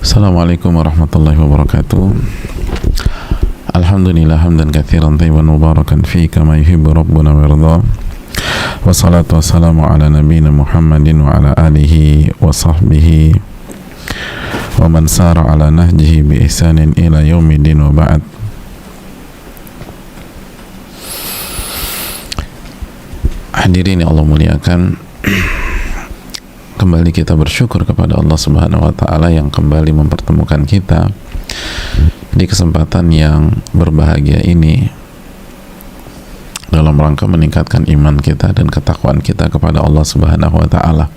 Assalamualaikum warahmatullahi wabarakatuh. Alhamdulillah hamdan katsiran thayyiban mubarakan fi kama yuhibbu rabbuna wa yarda. Wassalatu wassalamu ala nabiyyina Muhammadin wa ala alihi wa sahbihi wa man sara ala nahjihi bi ihsanin ila yaumiddin wa ba'd. Hadirin yang Allah muliakan, kembali kita bersyukur kepada Allah Subhanahu wa taala yang kembali mempertemukan kita di kesempatan yang berbahagia ini dalam rangka meningkatkan iman kita dan ketakwaan kita kepada Allah Subhanahu wa taala,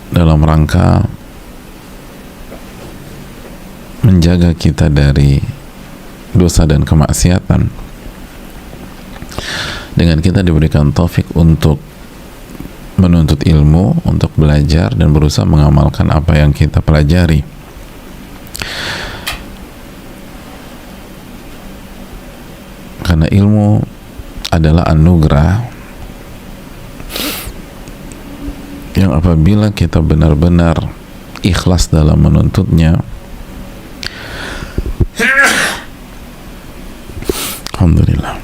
dalam rangka menjaga kita dari dosa dan kemaksiatan, dengan kita diberikan taufik untuk menuntut ilmu, untuk belajar dan berusaha mengamalkan apa yang kita pelajari. Karena ilmu adalah anugerah yang apabila kita benar-benar ikhlas dalam menuntutnya, alhamdulillah,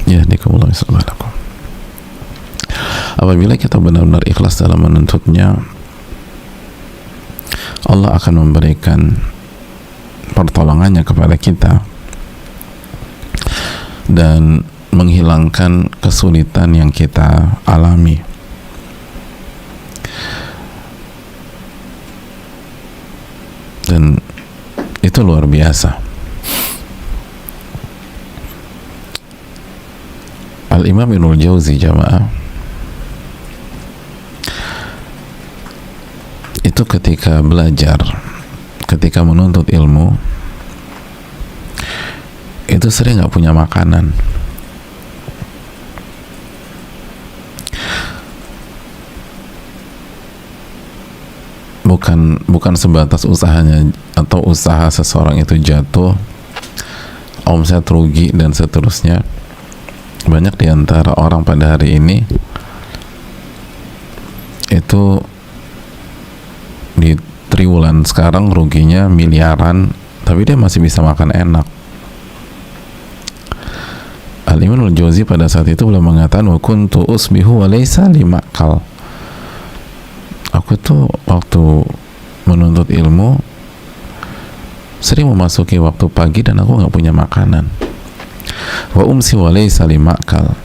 yahdikumullah subhanakum, apabila kita benar-benar ikhlas dalam menuntutnya, Allah akan memberikan pertolongannya kepada kita dan menghilangkan kesulitan yang kita alami. Dan itu luar biasa. Al-Imam Ibnul Jauzi, jamaah, itu ketika belajar, ketika menuntut ilmu, itu sering nggak punya makanan. Bukan sebatas usahanya atau usaha seseorang itu jatuh, omset rugi dan seterusnya. Banyak di antara orang pada hari ini itu di triwulan sekarang ruginya miliaran, tapi dia masih bisa makan enak. Al-Imam Al-Jauzi pada saat itu belum mengatakan wa kuntu usbihu wa laysa li ma'kal. Aku tuh waktu menuntut ilmu sering memasuki waktu pagi dan aku nggak punya makanan. Wa umsi wa laysa li ma'kal.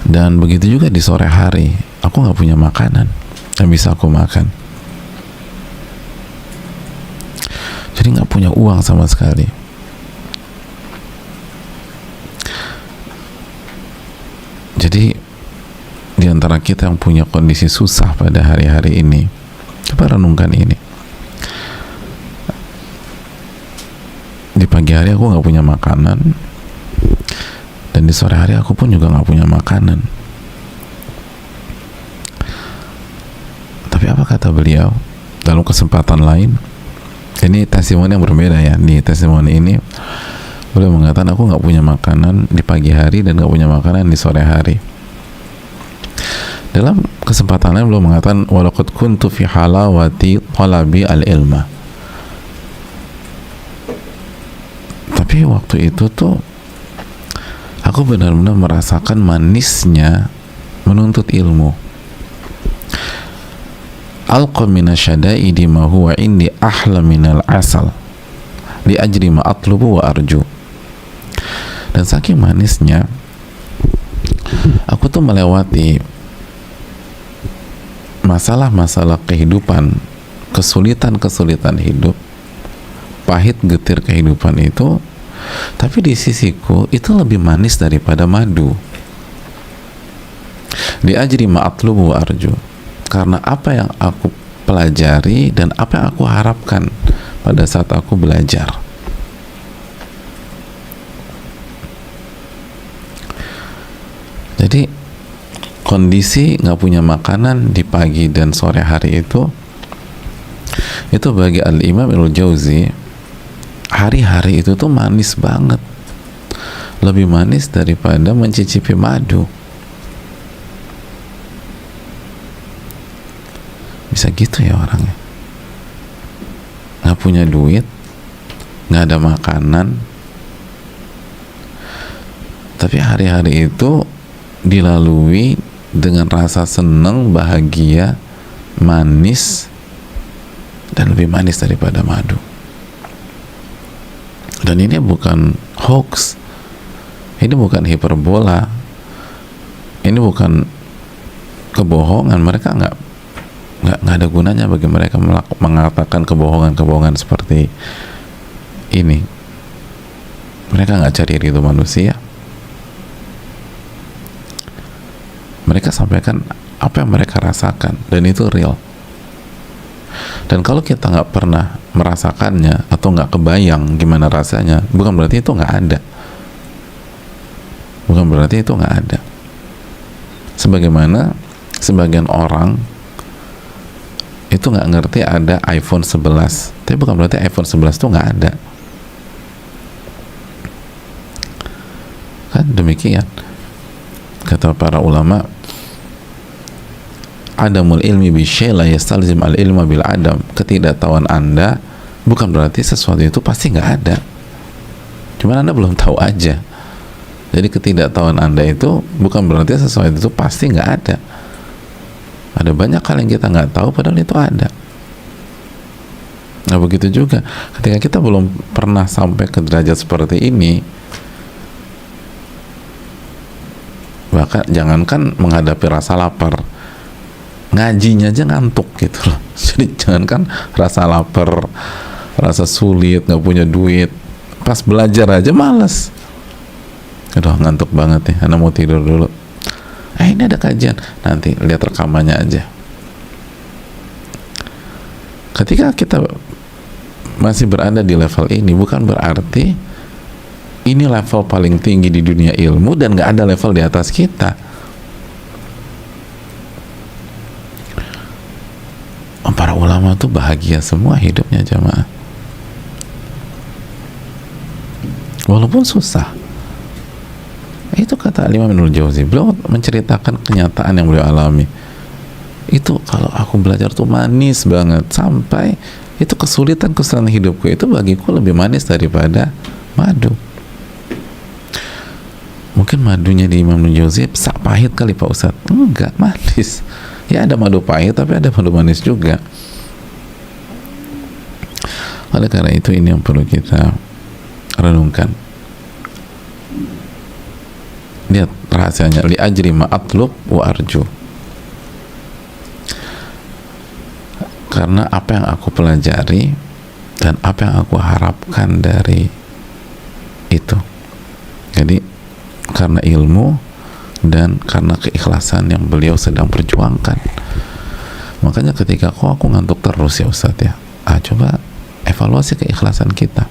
Dan begitu juga di sore hari, aku nggak punya makanan yang bisa aku makan. Jadi nggak punya uang sama sekali. Jadi di antara kita yang punya kondisi susah pada hari-hari ini, coba renungkan ini. Di pagi hari aku nggak punya makanan, dan di sore hari aku pun juga nggak punya makanan. Tapi apa kata beliau dalam kesempatan lain? Ini testimoni yang berbeda ya. Di testimoni ini beliau mengatakan aku nggak punya makanan di pagi hari dan nggak punya makanan di sore hari. Dalam kesempatan lain beliau mengatakan walaqad kuntu fi halawati talabi al-ilma. Tapi waktu itu tuh aku benar-benar merasakan manisnya menuntut ilmu. Alqa minasyadaidi ma huwa indi ahla minal asal li ajri ma atlubu wa arju. Dan saking manisnya aku tuh melewati masalah-masalah kehidupan, kesulitan-kesulitan hidup, pahit getir kehidupan itu, tapi di sisiku itu lebih manis daripada madu. Li ajri ma atlubu wa arju. Karena apa yang aku pelajari dan apa yang aku harapkan pada saat aku belajar. Jadi kondisi nggak punya makanan di pagi dan sore hari itu bagi Al-Imam Ibnul Jauzi, hari-hari itu tuh manis banget, lebih manis daripada mencicipi madu. bisa gitu ya orangnya, nggak punya duit, nggak ada makanan, tapi hari-hari itu dilalui dengan rasa senang, bahagia, manis, dan lebih manis daripada madu. Dan ini bukan hoax, ini bukan hiperbola, ini bukan kebohongan. Mereka nggak ada gunanya bagi mereka mengatakan kebohongan seperti ini. Mereka nggak cari ridho manusia. Mereka sampaikan apa yang mereka rasakan, dan itu real. Dan kalau kita nggak pernah merasakannya atau nggak kebayang gimana rasanya, bukan berarti itu nggak ada. Bukan berarti itu nggak ada. Sebagaimana sebagian orang itu nggak ngerti ada iPhone 11, tapi bukan berarti iPhone 11 itu nggak ada. Kan demikian kata para ulama, adamul ilmi bisyai la yastalzim al ilma bil adam. Ketidaktahuan Anda bukan berarti sesuatu itu pasti nggak ada, cuman Anda belum tahu aja. Jadi ketidaktahuan Anda itu bukan berarti sesuatu itu pasti nggak ada. Ada banyak hal yang kita nggak tahu padahal itu ada. Nah begitu juga ketika kita belum pernah sampai ke derajat seperti ini, bahkan jangankan menghadapi rasa lapar, ngajinya aja ngantuk gitu loh. Jadi jangankan rasa lapar, rasa sulit, nggak punya duit, pas belajar aja males. Aduh ngantuk banget nih, anak mau tidur dulu. Ini ada kajian, nanti lihat rekamannya aja. Ketika kita masih berada di level ini, bukan berarti ini level paling tinggi di dunia ilmu dan nggak ada level di atas kita. Para ulama tuh bahagia semua hidupnya jamaah, walaupun susah. Itu kata Imam Ibnul Jauzi, beliau menceritakan kenyataan yang beliau alami. Itu kalau aku belajar tuh manis banget, sampai itu kesulitan hidupku itu bagiku lebih manis daripada madu. Mungkin madunya di Imam Ibnul Jauzi pahit kali Pak Ustadz. Enggak, manis. Ya ada madu pahit tapi ada madu manis juga. Oleh karena itu ini yang perlu kita renungkan. Lihat rahasianya, li ajri ma atlub wa arju. Karena apa yang aku pelajari dan apa yang aku harapkan dari itu. Jadi karena ilmu dan karena keikhlasan yang beliau sedang perjuangkan. Makanya ketika aku ngantuk terus ya Ustadz ya, coba evaluasi keikhlasan kita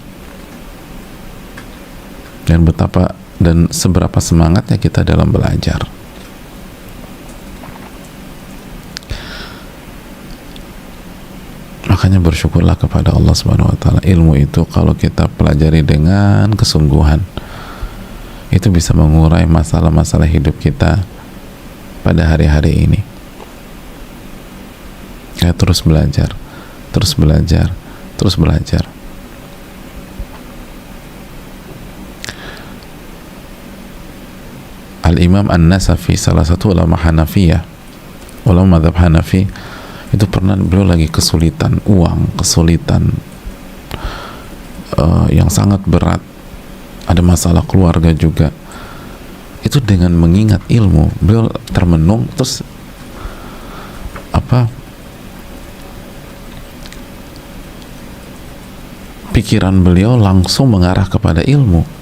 dan betapa dan seberapa semangatnya kita dalam belajar. Makanya bersyukurlah kepada Allah Subhanahu wa taala. Ilmu itu kalau kita pelajari dengan kesungguhan, itu bisa mengurai masalah-masalah hidup kita pada hari-hari ini. Ya, terus belajar, terus belajar, terus belajar. Al-Imam An-Nasafi, salah satu ulama Hanafiyah, ulama mazhab Hanafi, itu pernah beliau lagi kesulitan uang, kesulitan yang sangat berat, ada masalah keluarga juga. Itu dengan mengingat ilmu, beliau termenung, terus pikiran beliau langsung mengarah kepada ilmu.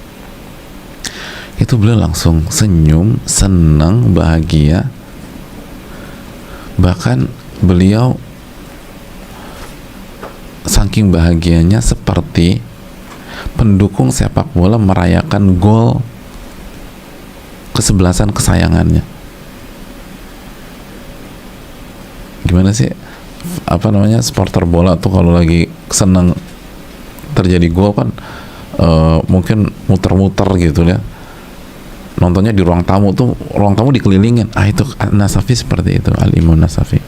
Itu beliau langsung senyum, senang, bahagia. Bahkan beliau saking bahagianya seperti pendukung sepak bola merayakan gol kesebelasan kesayangannya. Gimana sih supporter bola tuh kalau lagi seneng terjadi gol kan mungkin muter-muter gitu ya, nontonnya di ruang tamu dikelilingin. Itu Nasafi seperti itu, Al-Imam Nasafi.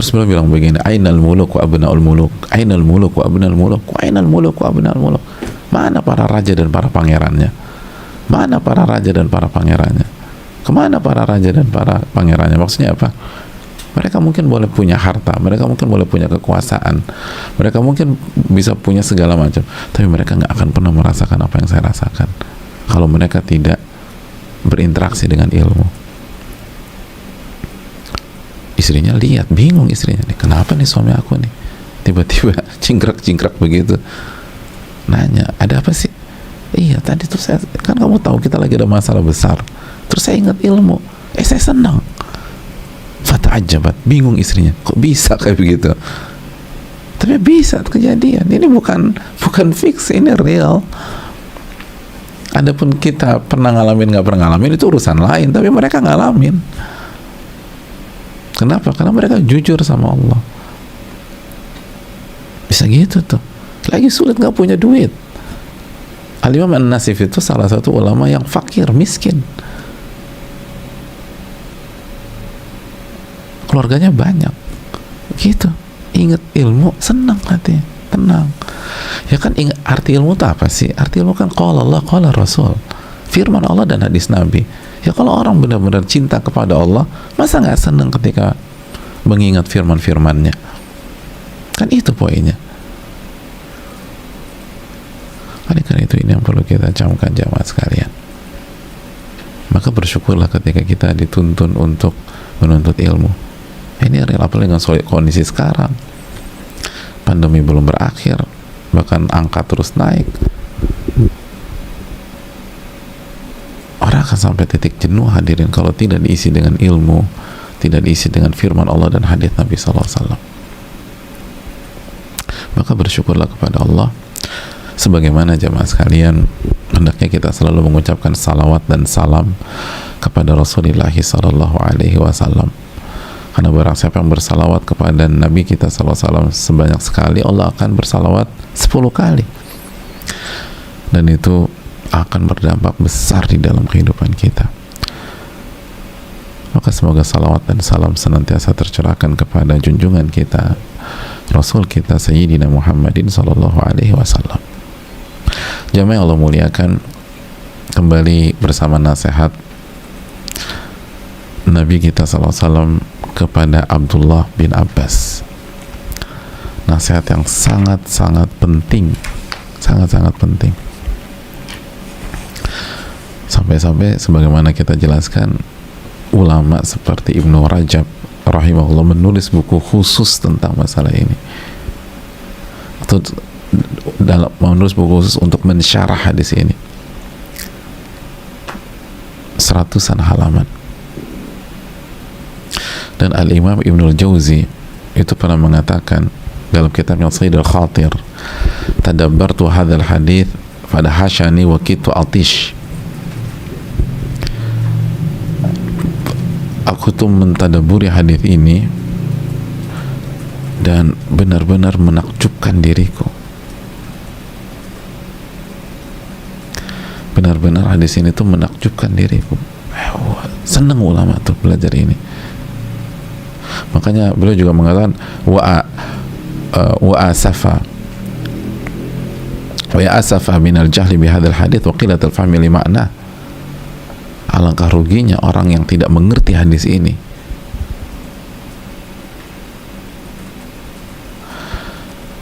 Terus beliau bilang begini, ainal muluk wa abnaul muluk, ainal muluk wa abnaul muluk, wa ainal muluk wa abnaul muluk. Mana para raja dan para pangerannya? Mana para raja dan para pangerannya? Kemana para raja dan para pangerannya? Maksudnya apa? Mereka mungkin boleh punya harta, mereka mungkin boleh punya kekuasaan, mereka mungkin bisa punya segala macam, tapi mereka nggak akan pernah merasakan apa yang saya rasakan kalau mereka tidak berinteraksi dengan ilmu. Istrinya lihat, bingung istrinya nih, kenapa nih suami aku nih tiba-tiba cingkrak-cingkrak begitu, nanya, ada apa sih? Iya tadi tuh saya, kan kamu tahu kita lagi ada masalah besar, terus saya ingat ilmu, saya senang. Fata'ajabat, bingung istrinya, kok bisa kayak begitu, tapi bisa kejadian. Ini bukan fix, ini real. Adapun kita pernah ngalamin nggak pernah ngalamin itu urusan lain, tapi mereka ngalamin. Kenapa? Karena mereka jujur sama Allah. Bisa gitu tuh. Lagi sulit nggak punya duit. Al-Imam An-Nasif itu salah satu ulama yang fakir, miskin. Keluarganya banyak. Gitu. Ingat ilmu, senang hatinya, tenang. Ya kan, ingat arti ilmu itu apa sih? Arti ilmu kan qala Allah, qala Rasul. Firman Allah dan hadis Nabi. Ya kalau orang benar-benar cinta kepada Allah, masa nggak senang ketika mengingat firman-firmannya? Kan itu poinnya. Oleh karena itu, ini yang perlu kita camkan jamaah sekalian. Maka bersyukurlah ketika kita dituntun untuk menuntut ilmu. Ini real, apalagi dengan kondisi sekarang. Pandemi belum berakhir, bahkan angka terus naik. Orang akan sampai titik jenuh hadirin kalau tidak diisi dengan ilmu, tidak diisi dengan firman Allah dan hadis Nabi SAW. Maka bersyukurlah kepada Allah. Sebagaimana jamaah sekalian, hendaknya kita selalu mengucapkan salawat dan salam kepada Rasulullah SAW. Karena barang siapa yang bersalawat kepada Nabi kita SAW sebanyak sekali, Allah akan bersalawat 10 kali. Dan itu akan berdampak besar di dalam kehidupan kita. Maka semoga salawat dan salam senantiasa tercurahkan kepada junjungan kita, Rasul kita Sayyidina Muhammadin sallallahu alaihi wasallam. Jamaah yang Allah muliakan, kembali bersama nasihat Nabi kita sallallahu alaihi wasallam kepada Abdullah bin Abbas. Nasihat yang sangat-sangat penting, sangat-sangat penting. Sampai-sampai sebagaimana kita jelaskan, ulama seperti Ibnu Rajab rahimahullah menulis buku khusus tentang masalah ini. Atau menulis buku khusus untuk mensyarah hadis ini. 100-an halaman. Dan Al-Imam Ibnul Jauzi itu pernah mengatakan dalam kitabnya Sayyidul Khatir, tadabbartu hadzal hadits fadahashani wa kitu atish. Aku tuh mentadaburi hadis ini dan benar-benar menakjubkan diriku. Benar-benar hadis ini tuh menakjubkan diriku. Senang ulama tuh belajar ini. Makanya beliau juga mengatakan wa asafa minal jahli bihadzal hadits wa qillatul fahmi li ma'na. Alangkah ruginya orang yang tidak mengerti hadis ini.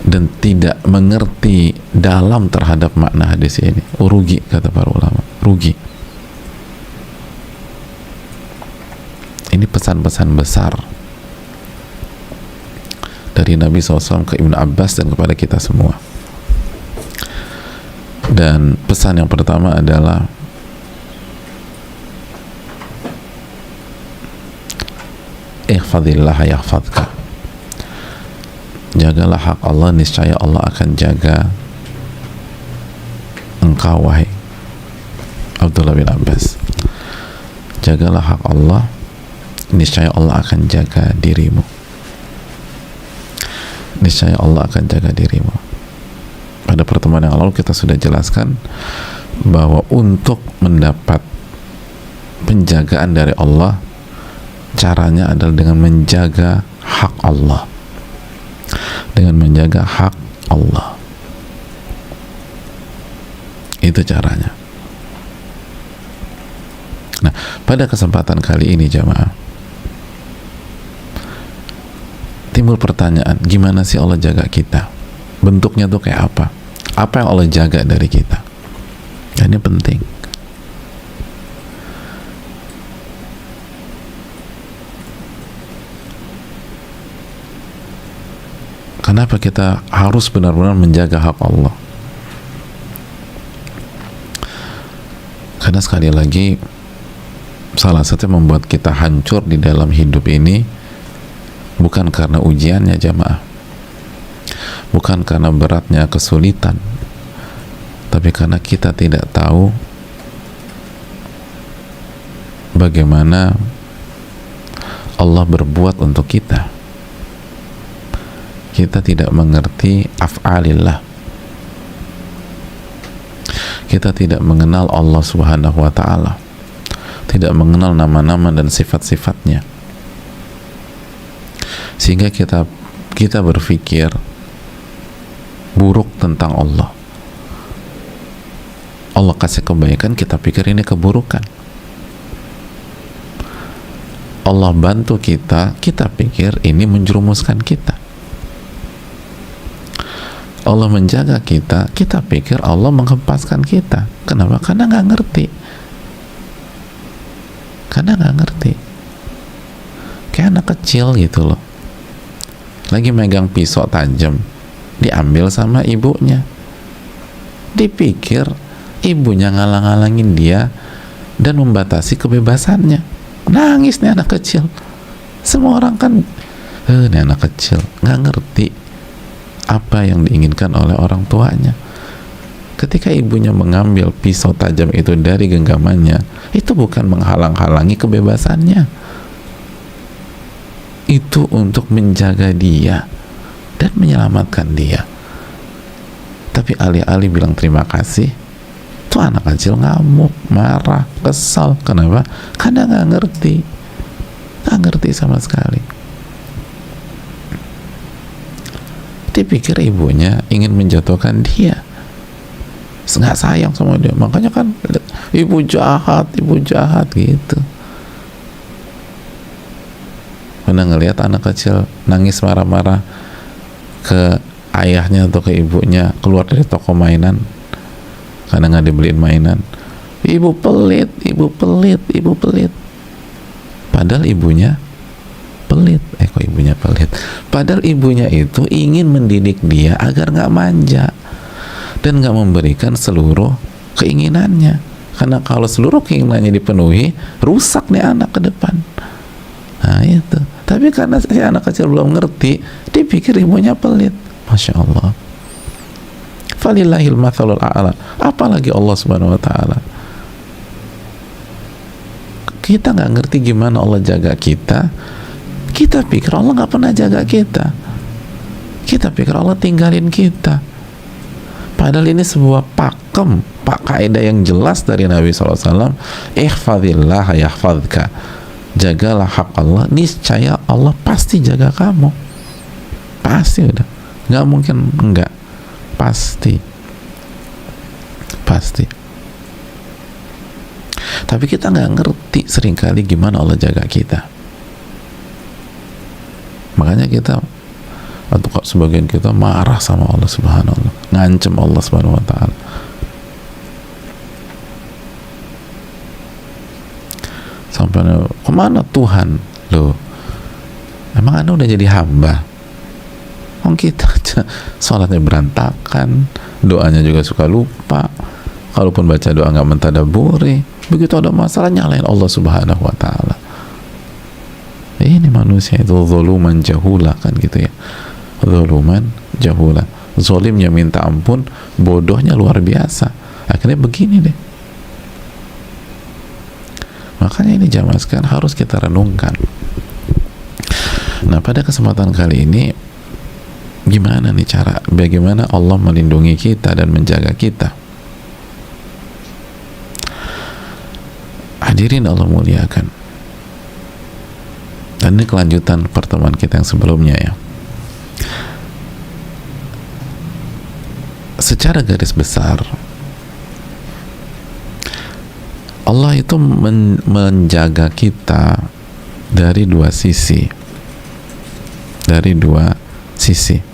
Dan tidak mengerti dalam terhadap makna hadis ini. Rugi, kata para ulama. Rugi. Ini pesan-pesan besar dari Nabi SAW ke Ibnu Abbas dan kepada kita semua. Dan pesan yang pertama adalah ihfadillah yahfadka. Jagalah hak Allah, niscaya Allah akan jaga engkau, wahai Abdullah bin Abbas. Jagalah hak Allah, niscaya Allah akan jaga dirimu. Niscaya Allah akan jaga dirimu. Pada pertemuan yang lalu kita sudah jelaskan bahwa untuk mendapat penjagaan dari Allah, caranya adalah dengan menjaga hak Allah, dengan menjaga hak Allah. Itu caranya. Nah, pada kesempatan kali ini jamaah, timbul pertanyaan, gimana sih Allah jaga kita? Bentuknya tuh kayak apa? Apa yang Allah jaga dari kita? Dan ini penting. Kenapa kita harus benar-benar menjaga hak Allah? Karena sekali lagi, salah satu yang membuat kita hancur di dalam hidup ini bukan karena ujiannya jamaah, bukan karena beratnya kesulitan, tapi karena kita tidak tahu bagaimana Allah berbuat untuk kita. Kita tidak mengerti af'alillah, kita tidak mengenal Allah Subhanahu wa ta'ala, tidak mengenal nama-nama dan sifat-sifatnya, sehingga kita berpikir buruk tentang Allah. Allah kasih kebaikan, kita pikir ini keburukan. Allah bantu kita, kita pikir ini menjerumuskan kita. Allah menjaga kita, kita pikir Allah menghempaskan kita. Kenapa? Karena nggak ngerti. Karena nggak ngerti. Kayak anak kecil gitu loh, lagi megang pisau tajam, diambil sama ibunya, dipikir ibunya ngalang-ngalangin dia dan membatasi kebebasannya. Nangis nih anak kecil. Semua orang kan nih anak kecil nggak ngerti apa yang diinginkan oleh orang tuanya. Ketika ibunya mengambil pisau tajam itu dari genggamannya, itu bukan menghalang-halangi kebebasannya, itu untuk menjaga dia dan menyelamatkan dia. Tapi alih-alih bilang terima kasih, tuh anak kecil ngamuk, marah, kesal. Kenapa? Karena nggak ngerti sama sekali. Dipikir ibunya ingin menjatuhkan dia, nggak sayang sama dia. Makanya kan ibu jahat gitu. Pernah ngelihat anak kecil nangis marah-marah ke ayahnya atau ke ibunya keluar dari toko mainan karena nggak dibeliin mainan? Ibu pelit. Padahal ibunya pelit. Kok ibunya pelit? Padahal ibunya itu ingin mendidik dia agar nggak manja dan nggak memberikan seluruh keinginannya. Karena kalau seluruh keinginannya dipenuhi, rusak nih anak ke depan. Nah itu. Tapi karena si anak kecil belum ngerti, dipikir ibunya pelit. Masya Allah. Falillahil mathalul a'la. Apalagi Allah Subhanahu wa ta'ala. Kita nggak ngerti gimana Allah jaga kita. Kita pikir Allah nggak pernah jaga kita. Kita pikir Allah tinggalin kita. Padahal ini sebuah kaidah yang jelas dari Nabi SAW. Ihfadillah yahfadka. Jagalah hak Allah, niscaya Allah pasti jaga kamu. Pasti udah. Nggak mungkin enggak. Pasti. Tapi kita nggak ngerti seringkali gimana Allah jaga kita. Makanya kita, atau sebagian kita marah sama Allah Subhanahu wa ta'ala, ngancem Allah Subhanahu wa ta'ala. Sampai kemana Tuhan loh? Emang Anda udah jadi hamba? Kita aja sholatnya berantakan, doanya juga suka lupa, kalaupun baca doa nggak mentadaburi, begitu ada masalah nyalain Allah Subhanahu wa ta'ala. Ini manusia itu zuluman jahula kan gitu ya, zuluman jahula, zolimnya minta ampun, bodohnya luar biasa. Akhirnya begini deh. Makanya ini jamaah sekalian harus kita renungkan. Nah, pada kesempatan kali ini, gimana nih cara, bagaimana Allah melindungi kita dan menjaga kita? Hadirin Allah muliakan, Dan ini kelanjutan pertemuan kita yang sebelumnya ya. Secara garis besar, Allah itu menjaga kita dari dua sisi. Dari dua sisi.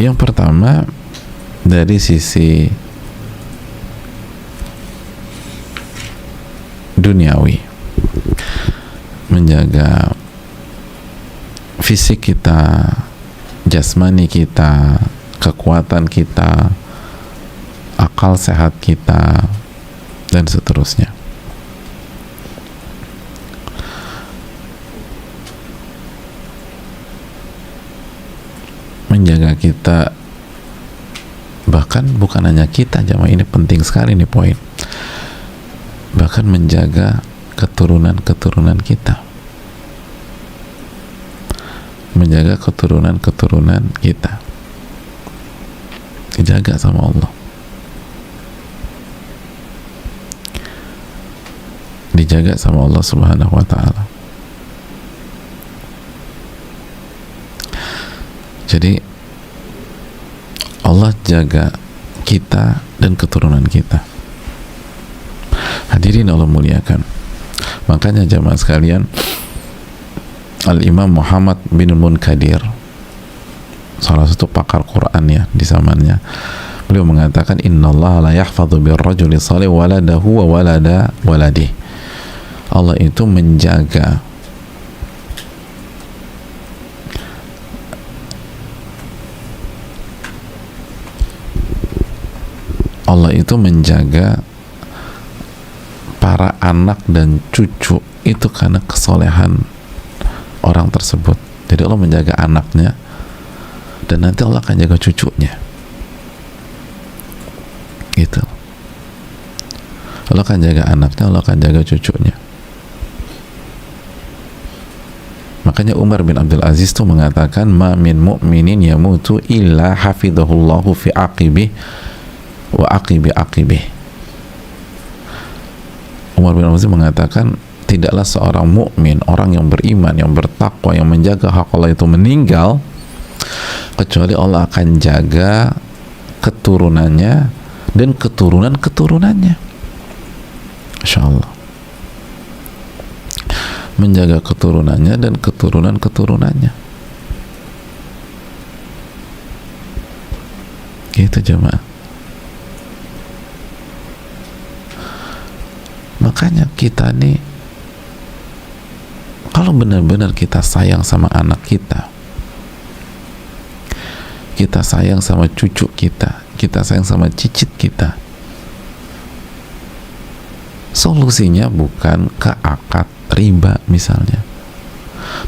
Yang pertama, dari sisi duniawi, menjaga fisik kita, jasmani kita, kekuatan kita, akal sehat kita, dan seterusnya. Menjaga kita, bahkan bukan hanya kita, jamaah, ini penting sekali nih poin, bahkan menjaga keturunan-keturunan kita, menjaga keturunan-keturunan kita, dijaga sama Allah, dijaga sama Allah Subhanahu wa ta'ala. Jadi Allah jaga kita dan keturunan kita. Hadirin Allah muliakan. Makanya jamaah sekalian, Al-Imam Muhammad bin Munkadir, salah satu pakar Quran ya di zamannya, beliau mengatakan, innallaha la yahfadhu birrajuli salih waladahu wa walada waladih. Allah itu menjaga para anak dan cucu itu karena kesolehan orang tersebut. Jadi Allah menjaga anaknya, dan nanti Allah akan jaga cucunya, gitu. Allah akan jaga anaknya, Allah akan jaga cucunya. Makanya Umar bin Abdul Aziz tuh mengatakan, ma min mu'minin yamutu illa hafidhahullahu fi aqibih wa aqibi aqibih. Umar bin Abdul Aziz mengatakan, tidaklah seorang mukmin, orang yang beriman, yang bertakwa, yang menjaga hak Allah itu meninggal, kecuali Allah akan jaga keturunannya dan keturunan-keturunannya. Masya Allah. Menjaga keturunannya dan keturunan-keturunannya. Gitu jemaah. Makanya kita nih, kalau benar-benar kita sayang sama anak kita, kita sayang sama cucu kita sayang sama cicit kita, solusinya bukan ke akad riba misalnya,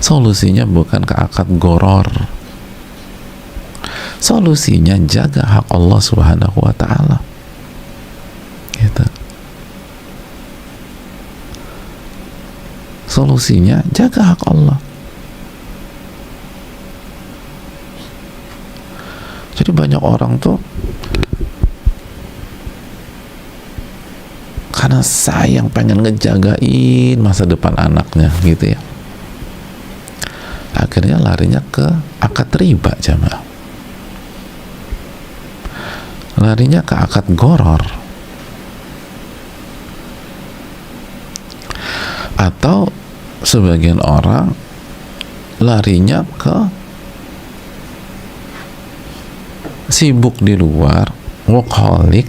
solusinya bukan ke akad goror, solusinya jaga hak Allah Subhanahu wa ta'ala, gitu. Solusinya jaga hak Allah. Jadi banyak orang tuh karena sayang, pengen ngejagain masa depan anaknya gitu ya, akhirnya larinya ke akad riba jamaah, larinya ke akad goror, atau sebagian orang larinya ke sibuk di luar, workaholic,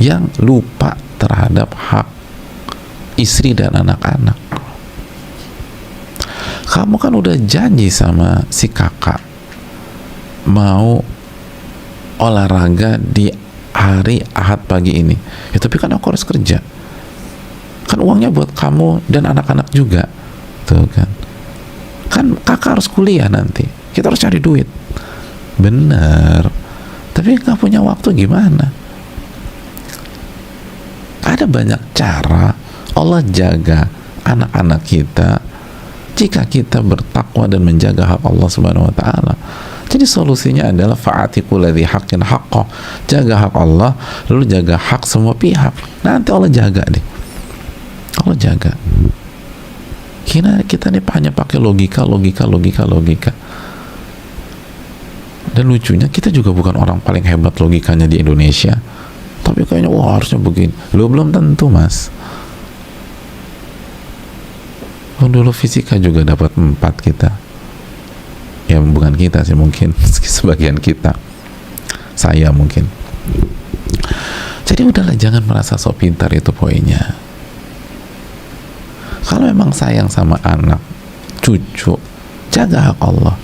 yang lupa terhadap hak istri dan anak-anak. Kamu kan udah janji sama si kakak mau olahraga di hari Ahad pagi ini, ya tapi kan aku harus kerja, kan uangnya buat kamu dan anak-anak juga tuh kan kakak harus kuliah nanti, kita harus cari duit. Bener, tapi nggak punya waktu gimana? Ada banyak cara Allah jaga anak-anak kita jika kita bertakwa dan menjaga hak Allah Subhanahu wa ta'ala. Jadi solusinya adalah fa'atiqu ladzi haqqin haqqah. Jaga hak Allah, lalu jaga hak semua pihak. Nanti Allah jaga deh. Allah jaga. Kita nih hanya pakai logika. Dan lucunya kita juga bukan orang paling hebat logikanya di Indonesia. Tapi kayaknya harusnya begini. Lu belum tentu, Mas. Dulu fisika juga dapat 4 kita. Ya bukan kita sih, mungkin sebagian kita, saya mungkin. Jadi udahlah, jangan merasa sok pintar, itu poinnya. Kalau memang sayang sama anak, cucu, jaga hak Allah.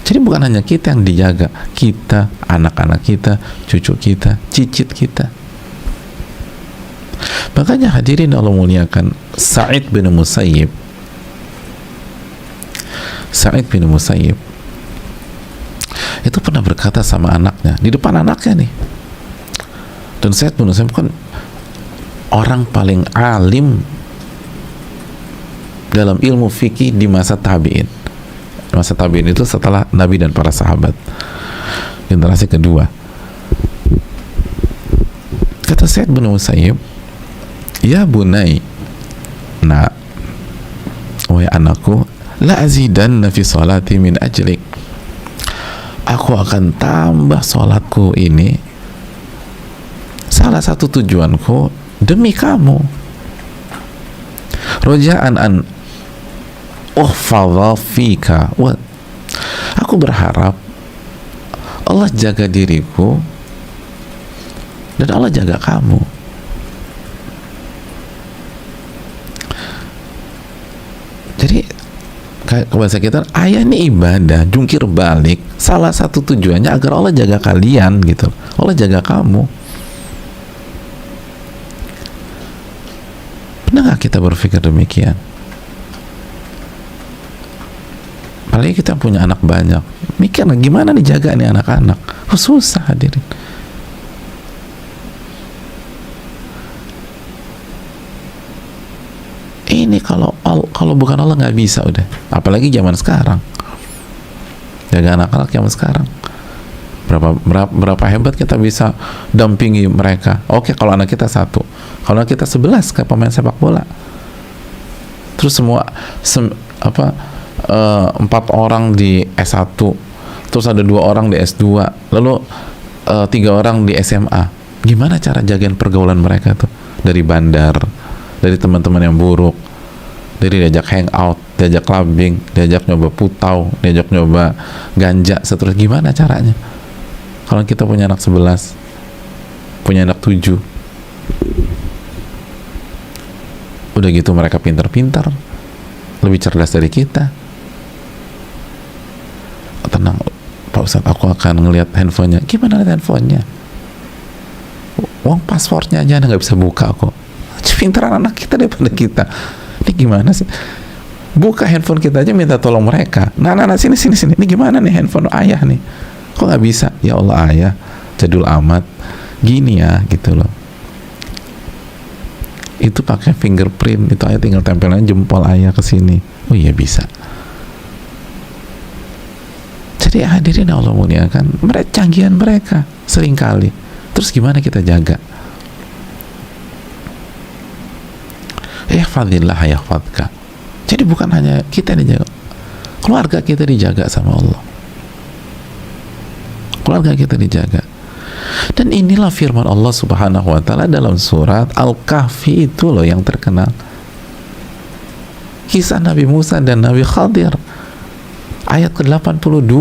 Jadi bukan hanya kita yang dijaga, kita, anak-anak kita, cucu kita, cicit kita. Makanya hadirin Allah muliakan, Sa'id bin Musayyib itu pernah berkata sama anaknya, di depan anaknya nih. Dan Sa'id bin Musayyib kan orang paling alim dalam ilmu fikih di masa tabi'in. Masa tabi'in itu setelah Nabi dan para sahabat, generasi kedua. Kata Sa'id bin Musayyib, ya bunai, nak, wahai anakku, la azidanna fi salati min ajlik. Aku akan tambah sholatku ini, salah satu tujuanku demi kamu, roja'an an uhfadha fika. Aku berharap Allah jaga diriku dan Allah jaga kamu. Jadi bahasa kita, ayah ini ibadah, jungkir balik, salah satu tujuannya agar Allah jaga kalian gitu, Allah jaga kamu. Pernah nggak kita berpikir demikian? Apalagi kita punya anak banyak, mikir gimana dijaga nih anak-anak. Susah hadirin. Ini kalau bukan Allah nggak bisa udah. Apalagi zaman sekarang, jaga anak-anak zaman sekarang. Berapa hebat kita bisa dampingi mereka. Oke, kalau anak kita 1, kalau anak kita 11 kayak pemain sepak bola. Terus semua 4 orang di S1, terus ada 2 orang di S2, lalu 3 orang di SMA. Gimana cara jagain pergaulan mereka tuh? Dari bandar, dari teman-teman yang buruk, dari diajak hangout, diajak clubbing, diajak nyoba putau, diajak nyoba ganja, seterusnya. Gimana caranya? Kalau kita punya anak 11, punya anak 7, udah gitu mereka pintar-pintar, lebih cerdas dari kita. Tenang Pak Ustadz, aku akan ngelihat handphonenya. Gimana lihat handphonenya? Uang pasportnya aja nggak bisa buka kok. Pintaran anak kita daripada kita. Ini gimana sih? Buka handphone kita aja minta tolong mereka. Nah, sini. Ini gimana nih handphone ayah nih? Kok nggak bisa? Ya Allah, ayah jadul amat. Gini ya, gitu loh. Itu pakai fingerprint, itu ayah tinggal tempelin jempol ayah ke sini. Oh iya, bisa. Jadi hadirin Allah muliakan, mereka canggihan mereka seringkali. Terus gimana kita jaga? Ihfadillah yahfadka. Jadi bukan hanya kita yang dijaga, keluarga kita dijaga sama Allah, keluarga kita dijaga. Dan inilah firman Allah Subhanahu wa ta'ala dalam surat Al-Kahfi itu loh yang terkenal, kisah Nabi Musa dan Nabi Khadir, ayat ke-82,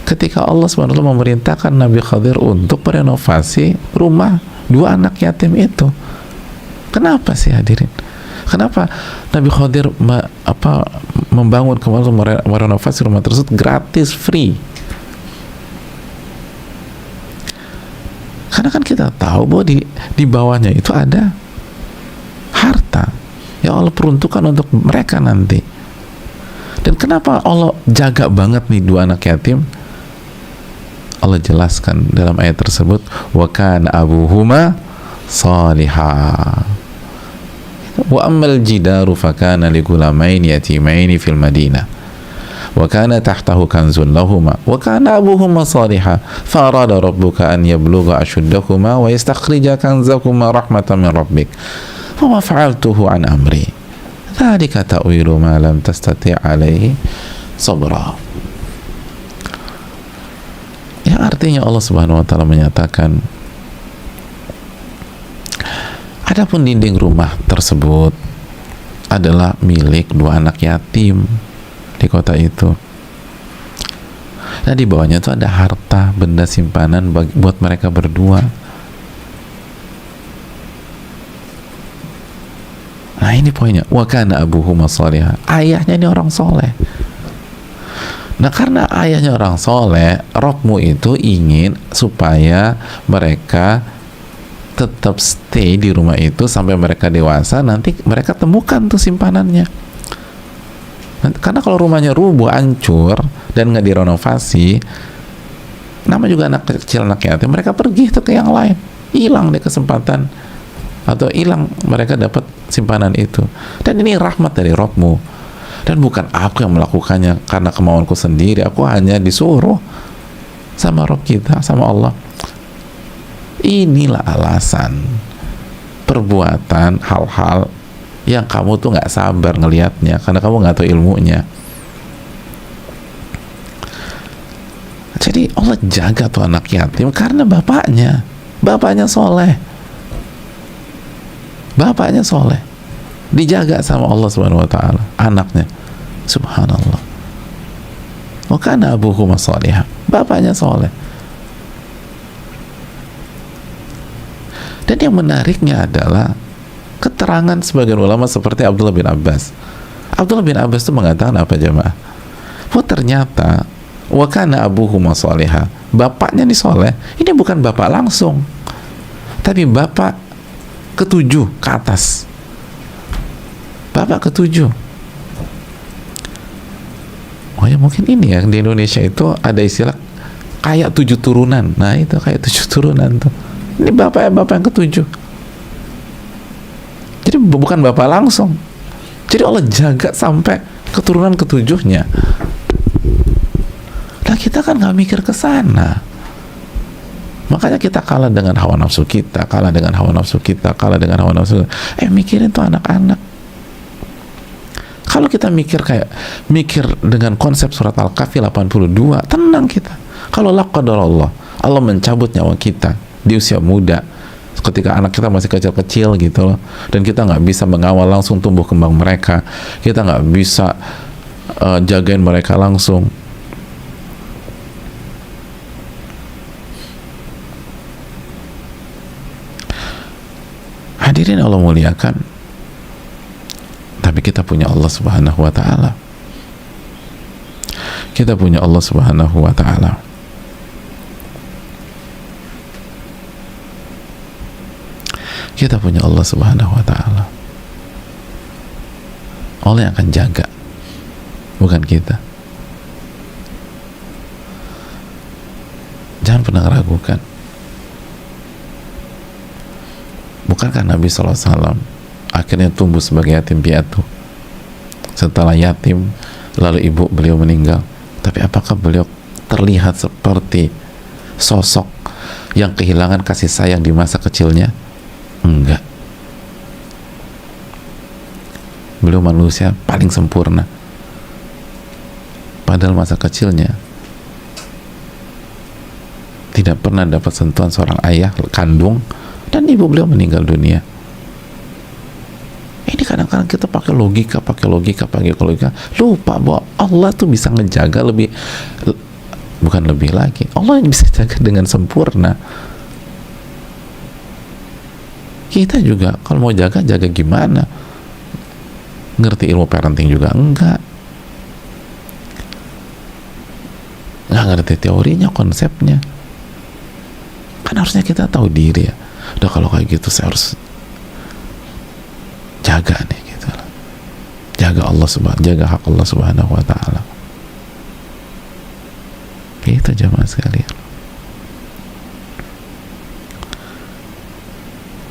ketika Allah SWT memerintahkan Nabi Khadir untuk merenovasi rumah 2 anak yatim itu. Kenapa sih hadirin? Kenapa Nabi Khadir membangun kembali, merenovasi rumah tersebut gratis, free? Karena kan kita tahu bahwa di bawahnya itu ada harta yang Allah peruntukkan untuk mereka nanti. Dan kenapa Allah jaga banget nih 2 anak yatim? Allah jelaskan dalam ayat tersebut, wa kana abuhuma salihah wa ammal jidaru fakana ligulamain yatimaini fil madinah. wa kana tahtahu kanzun lahuma wa kana abuhuma salihah fa arada rabbuka an yablugha ashuddahuma wa yastakhrija kanzahuma rahmatan min rabbik wa ma fa'altuhu an amri dzalika ta'wilu ma lam tastati' alaihi sabra. Yang artinya Allah Subhanahu wa taala menyatakan, adapun dinding rumah tersebut adalah milik dua anak yatim di kota itu. Nah, di bawahnya itu ada harta, benda simpanan buat mereka berdua. Nah, ini poinnya. Wa kana abuhuma shalihah. Ayahnya ini orang soleh. Nah, karena ayahnya orang soleh, Rabbmu itu ingin supaya mereka tetap stay di rumah itu sampai mereka dewasa, nanti mereka temukan tuh simpanannya. Karena kalau rumahnya rubuh, hancur, dan nggak direnovasi, nama juga anak kecil, anak yatim, mereka pergi tuh ke yang lain, hilang deh kesempatan, atau hilang mereka dapat simpanan itu. Dan ini rahmat dari Rabbmu, dan bukan aku yang melakukannya karena kemauanku sendiri, aku hanya disuruh sama Rabb kita, sama Allah. Inilah alasan perbuatan hal-hal yang kamu tuh nggak sabar ngelihatnya karena kamu nggak tahu ilmunya. Jadi Allah jaga tuh anak yatim karena bapaknya soleh, dijaga sama Allah Subhanahu Wa Taala anaknya. Subhanallah. Wa kana abuhuma shalihah, bapaknya soleh. Dan yang menariknya adalah keterangan sebagian ulama seperti Abdullah bin Abbas. Abdullah bin Abbas itu mengatakan apa jemaah? Oh, ternyata wa kana abuhuma shalihah, bapaknya nih soleh, ini bukan bapak langsung, tapi bapak ketujuh ke atas. Bapak ketujuh. Oh ya, mungkin ini ya, di Indonesia itu ada istilah kayak 7 turunan. Nah, itu kayak 7 turunan tuh. Ini bapak yang ketujuh. Jadi bukan bapak langsung. Jadi Allah jaga sampai keturunan ketujuhnya. Nah, kita kan nggak mikir ke sana. Makanya kita kalah dengan hawa nafsu kita, mikirin tuh anak-anak. Kalau kita mikir dengan konsep surat Al-Kahfi 82, tenang kita. Kalau laqadarallah, Allah mencabut nyawa kita di usia muda, ketika anak kita masih kecil-kecil gitu loh, dan kita nggak bisa mengawal langsung tumbuh kembang mereka, kita nggak bisa jagain mereka langsung. Hadirin Allah muliakan, tapi kita punya Allah Subhanahu wa Ta'ala. Kita punya Allah Subhanahu wa Ta'ala. Kita punya Allah Subhanahu wa Ta'ala. Allah yang akan jaga, bukan kita. Jangan pernah ragukan. Bukankah Nabi SAW akhirnya tumbuh sebagai yatim piatu? Setelah yatim, lalu ibu beliau meninggal. Tapi apakah beliau terlihat seperti sosok yang kehilangan kasih sayang di masa kecilnya? Enggak. Beliau manusia paling sempurna. Padahal masa kecilnya tidak pernah dapat sentuhan seorang ayah kandung, dan ibu beliau meninggal dunia. Ini kadang-kadang kita pakai logika, lupa bahwa Allah tuh bisa ngejaga bukan lebih lagi, Allah bisa jaga dengan sempurna. Kita juga kalau mau jaga gimana? Ngerti ilmu parenting juga enggak ngerti teorinya, konsepnya. Kan harusnya kita tahu diri ya. Udah, kalau kayak gitu saya harus jaga nih gitu. Jaga hak Allah Subhanahu wa Ta'ala. Gitu jamaah sekalian.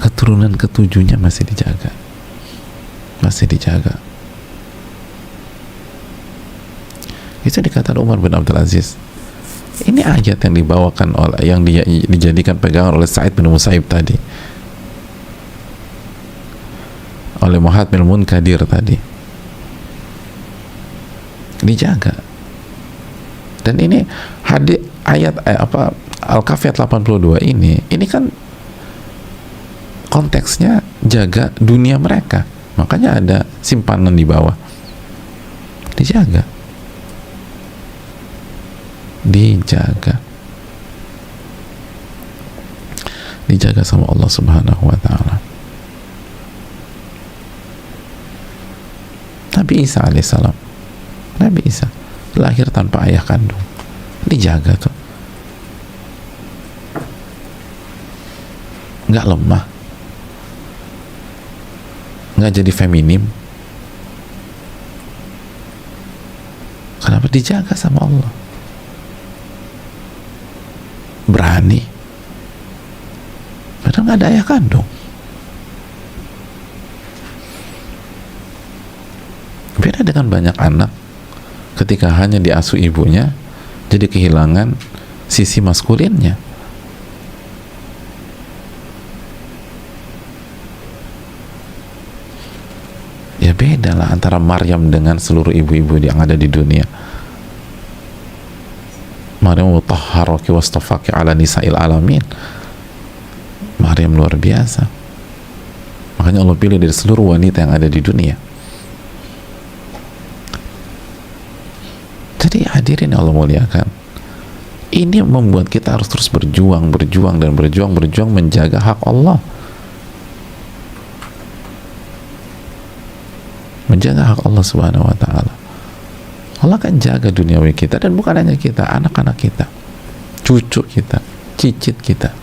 Keturunan ketujuhnya masih dijaga. Itu dikatakan Umar bin Abdul Aziz. Ini ayat yang dibawakan oleh, yang dijadikan pegangan oleh Sa'id bin Musayyib tadi, oleh Muhammad bin Munkadir tadi, dijaga. Dan ini ayat Al-Kahfi 82 ini kan konteksnya jaga dunia mereka, makanya ada simpanan di bawah, dijaga sama Allah Subhanahu wa ta'ala. Nabi Isa alaihissalam, Nabi Isa lahir tanpa ayah kandung, dijaga tuh, nggak lemah, nggak jadi feminim. Kenapa? Dijaga sama Allah. Berani, padahal nggak ada ayah kandung. Beda dengan banyak anak, ketika hanya diasuh ibunya, jadi kehilangan sisi maskulinnya. Ya beda lah antara Maryam dengan seluruh ibu-ibu yang ada di dunia. Maryam mutahharaki wastafaki ala nisa'il alamin. Maryam luar biasa, makanya Allah pilih dari seluruh wanita yang ada di dunia. Jadi hadirin Allah muliakan, ini membuat kita harus terus berjuang menjaga hak Allah, menjaga hak Allah Subhanahu wa ta'ala. Allah kan jaga duniawi kita, dan bukan hanya kita, anak-anak kita, cucu kita, cicit kita.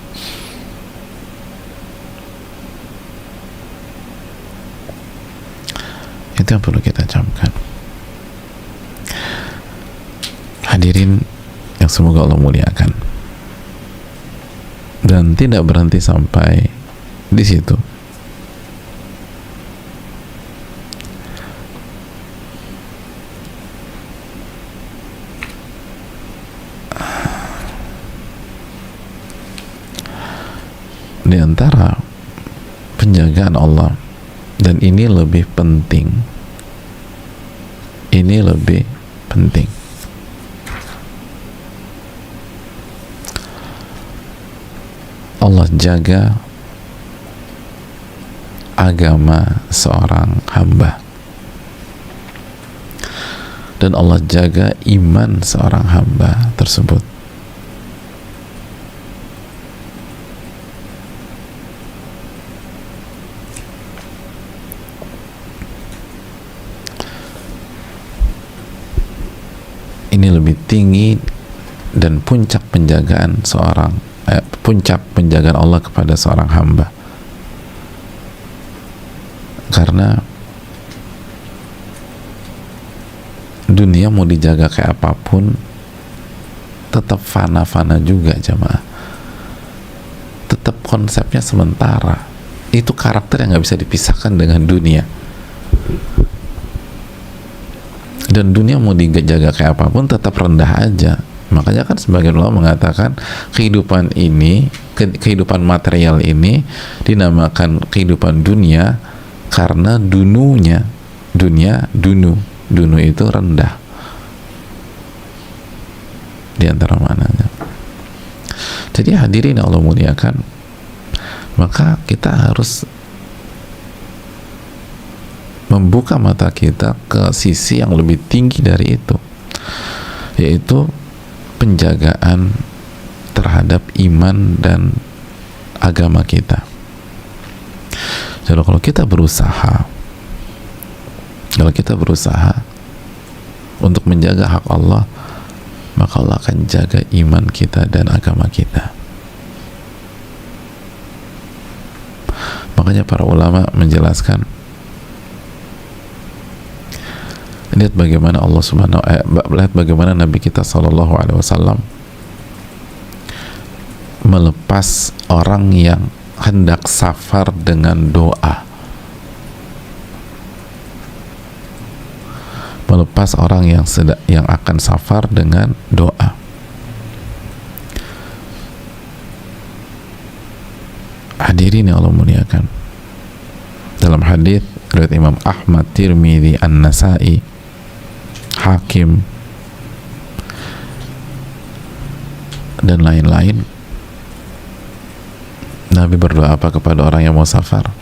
Itu yang perlu kita camkan. Hadirin yang semoga Allah muliakan, dan tidak berhenti sampai di situ. Di antara penjagaan Allah, dan ini lebih penting, Allah jaga agama seorang hamba, dan Allah jaga iman seorang hamba tersebut. Ini lebih tinggi dan puncak penjagaan Allah kepada seorang hamba, karena dunia mau dijaga kayak apapun tetap fana-fana juga jamaah, tetap konsepnya sementara. Itu karakter yang nggak bisa dipisahkan dengan dunia. Dan dunia mau dijaga kayak apapun tetap rendah aja. Makanya kan sebagian ulama mengatakan kehidupan material ini dinamakan kehidupan dunia karena dunu itu rendah di antara mananya. Jadi hadirin Allah muliakan, maka kita harus membuka mata kita ke sisi yang lebih tinggi dari itu, yaitu penjagaan terhadap iman dan agama kita. Jadi kalau kita berusaha untuk menjaga hak Allah, maka Allah akan jaga iman kita dan agama kita. Makanya para ulama menjelaskan, lihat bagaimana lihat bagaimana Nabi kita Shallallahu Alaihi Wasallam melepas orang yang hendak safar dengan doa, melepas orang yang akan safar dengan doa. Hadirin yang Allah muliakan, dalam hadis riwayat Imam Ahmad, Tirmidzi, An-Nasa'i, Hakim dan lain-lain, Nabi berdoa apa kepada orang yang mau safar?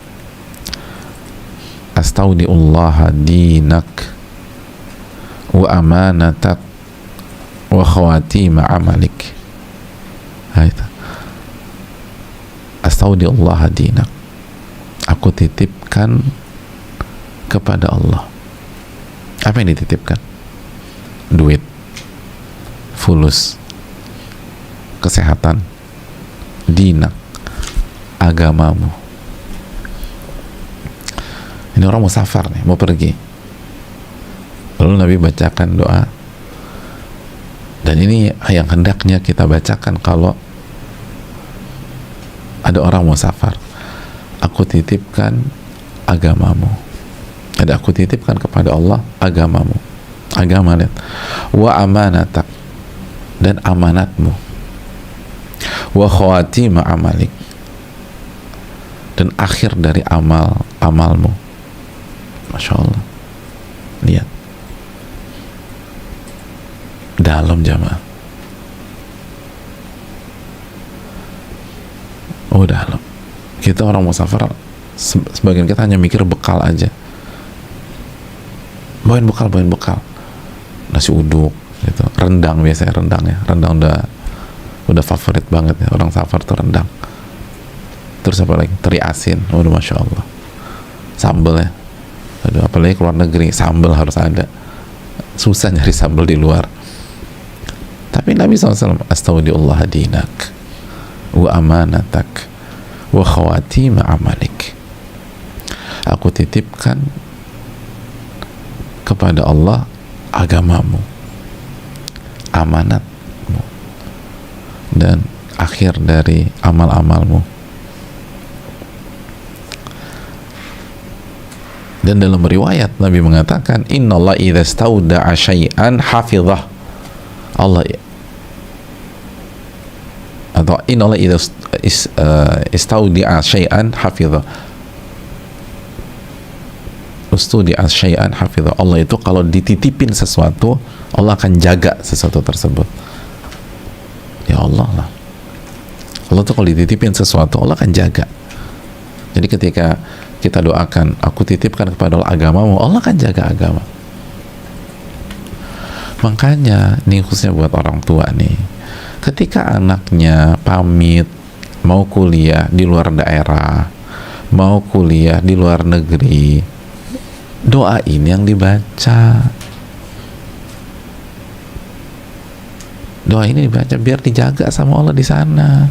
Astaudiullaha dinak wa amanatak wa khawatima amalik. Astaudiullaha dinak, aku titipkan kepada Allah. Apa yang dititipkan? Duit, fulus, kesehatan, dinak, agamamu. Ini orang mau safar nih, mau pergi. Lalu Nabi bacakan doa, dan ini yang hendaknya kita bacakan kalau ada orang mau safar. Aku titipkan agamamu. Ada aku titipkan kepada Allah agamamu. Agama, lihat. Wa amanatak, dan amanatmu. Wa khawatima amalik, dan akhir dari amalmu. Masya Allah. Lihat. Dalam jamaah. Oh, dalam. Kita orang musafir, sebagian kita hanya mikir bekal aja. Bawain bekal. Nasi uduk, gitu. Rendang biasanya, rendang ya. Rendang udah favorit banget ya. Orang safar tuh rendang. Terus apa lagi? Teri asin. Waduh, Masya Allah. Sambal ya. Aduh, apalagi keluar negeri, sambal harus ada. Susah nyari sambal di luar. Tapi Nabi SAW, astaudiullah dinak wa amanatak wa khawatima amalik. Aku titipkan kepada Allah agamamu, amanatmu, dan akhir dari amal-amalmu. Dan dalam riwayat Nabi mengatakan, innallaha idza stauda'a syai'an hafizah. Allah, atau innallaha idza istaudi'a syai'an hafizah. Ustudi'a syai'an hafizah. Allah itu kalau dititipin sesuatu, Allah akan jaga sesuatu tersebut. Ya Allah lah. Allah tuh kalau dititipin sesuatu, Allah akan jaga. Jadi ketika kita doakan, aku titipkan kepada Allah agamamu, Allah akan jaga agama. Makanya nih, khususnya buat orang tua nih, ketika anaknya pamit mau kuliah di luar daerah, mau kuliah di luar negeri, doa ini yang dibaca. Doa ini dibaca biar dijaga sama Allah di sana.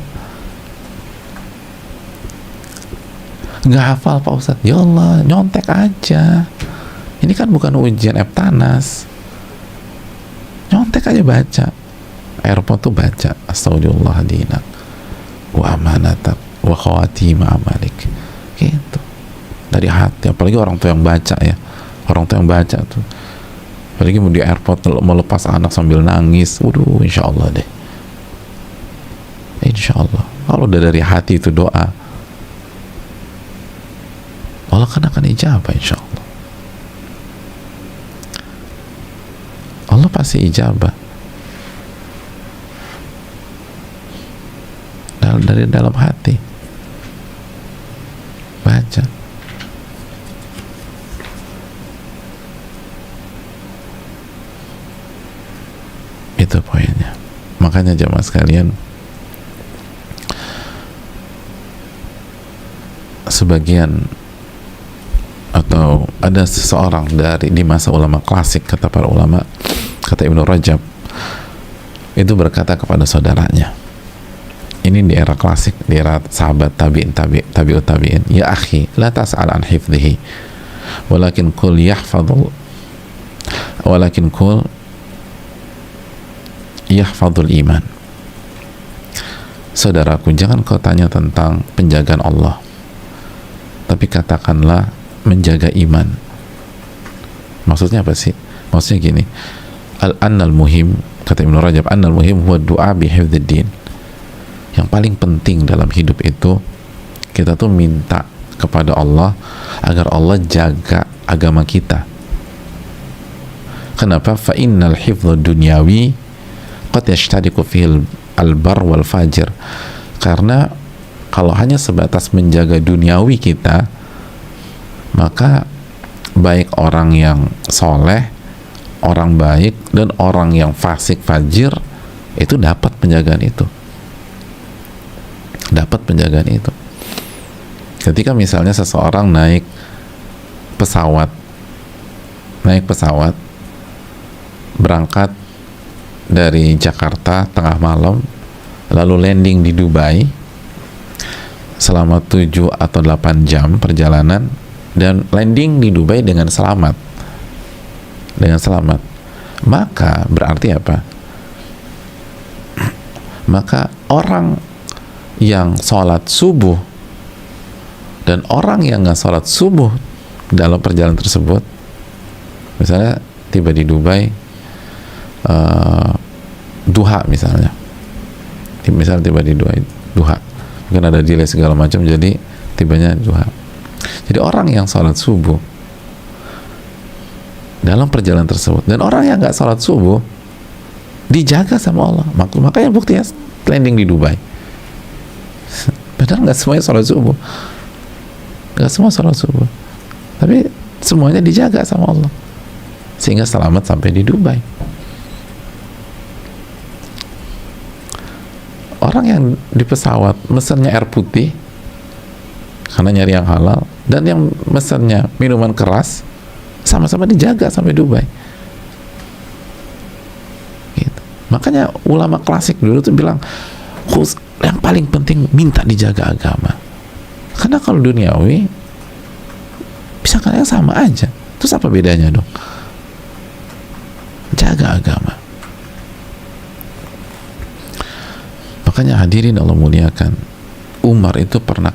Nggak hafal Pak Ustadz, ya Allah, nyontek aja. Ini kan bukan ujian Eptanas. Nyontek aja baca. Airport tuh baca, astagfirullah dinak wa amanatak wa khawatima amalik. Gitu. Dari hati, apalagi orang tua yang baca ya. Orang tua yang baca tuh. Apalagi mau di airport mau lepas anak sambil nangis. Waduh, insya Allah deh. Insya Allah. Kalau udah dari hati itu doa, Allah kan akan ijabah, insya Allah. Allah pasti ijabah. Dari dalam hati. Baca. Itu poinnya. Makanya jamaah sekalian, sebagian atau ada seseorang di masa ulama klasik, kata para ulama, kata Ibnu Rajab, itu berkata kepada saudaranya, ini di era klasik, di era sahabat tabi'ut tabi'in, ya akhi, la tas'al an hifdhihi walakin kul yahfadul iman. Saudaraku, jangan kau tanya tentang penjagaan Allah, tapi katakanlah menjaga iman. Maksudnya apa sih? Maksudnya gini, annal muhim, kata Ibnu Rajab, annal muhim huwa du'a bi hifdziddin. Yang paling penting dalam hidup itu kita tuh minta kepada Allah agar Allah jaga agama kita. Kenapa? Fa innal hifdzud dunyawi qad yashtariku fil albar wal fajir. Karena kalau hanya sebatas menjaga duniawi kita, maka baik orang yang soleh, orang baik, dan orang yang fasik fajir itu dapat penjagaan itu. Dapat penjagaan itu. Ketika misalnya seseorang naik pesawat berangkat dari Jakarta tengah malam, lalu landing di Dubai selama 7 atau 8 jam perjalanan, dan landing di Dubai dengan selamat, maka berarti apa? Maka orang yang sholat subuh dan orang yang nggak sholat subuh dalam perjalanan tersebut, misalnya tiba di Dubai duha misalnya tiba di duha, mungkin ada delay segala macam, jadi tibanya duha. Jadi orang yang sholat subuh dalam perjalanan tersebut dan orang yang nggak sholat subuh dijaga sama Allah. Makanya buktinya landing di Dubai. Padahal nggak semuanya sholat subuh, nggak semua sholat subuh, tapi semuanya dijaga sama Allah sehingga selamat sampai di Dubai. Orang yang di pesawat mesennya air putih karena nyari yang halal, dan yang mesennya minuman keras, sama-sama dijaga sampai Dubai. Gitu. Makanya ulama klasik dulu tuh bilang, yang paling penting minta dijaga agama. Karena kalau duniawi bisa kalian sama aja. Terus apa bedanya dong? Jaga agama. Makanya hadirin Allah muliakan, Umar itu pernah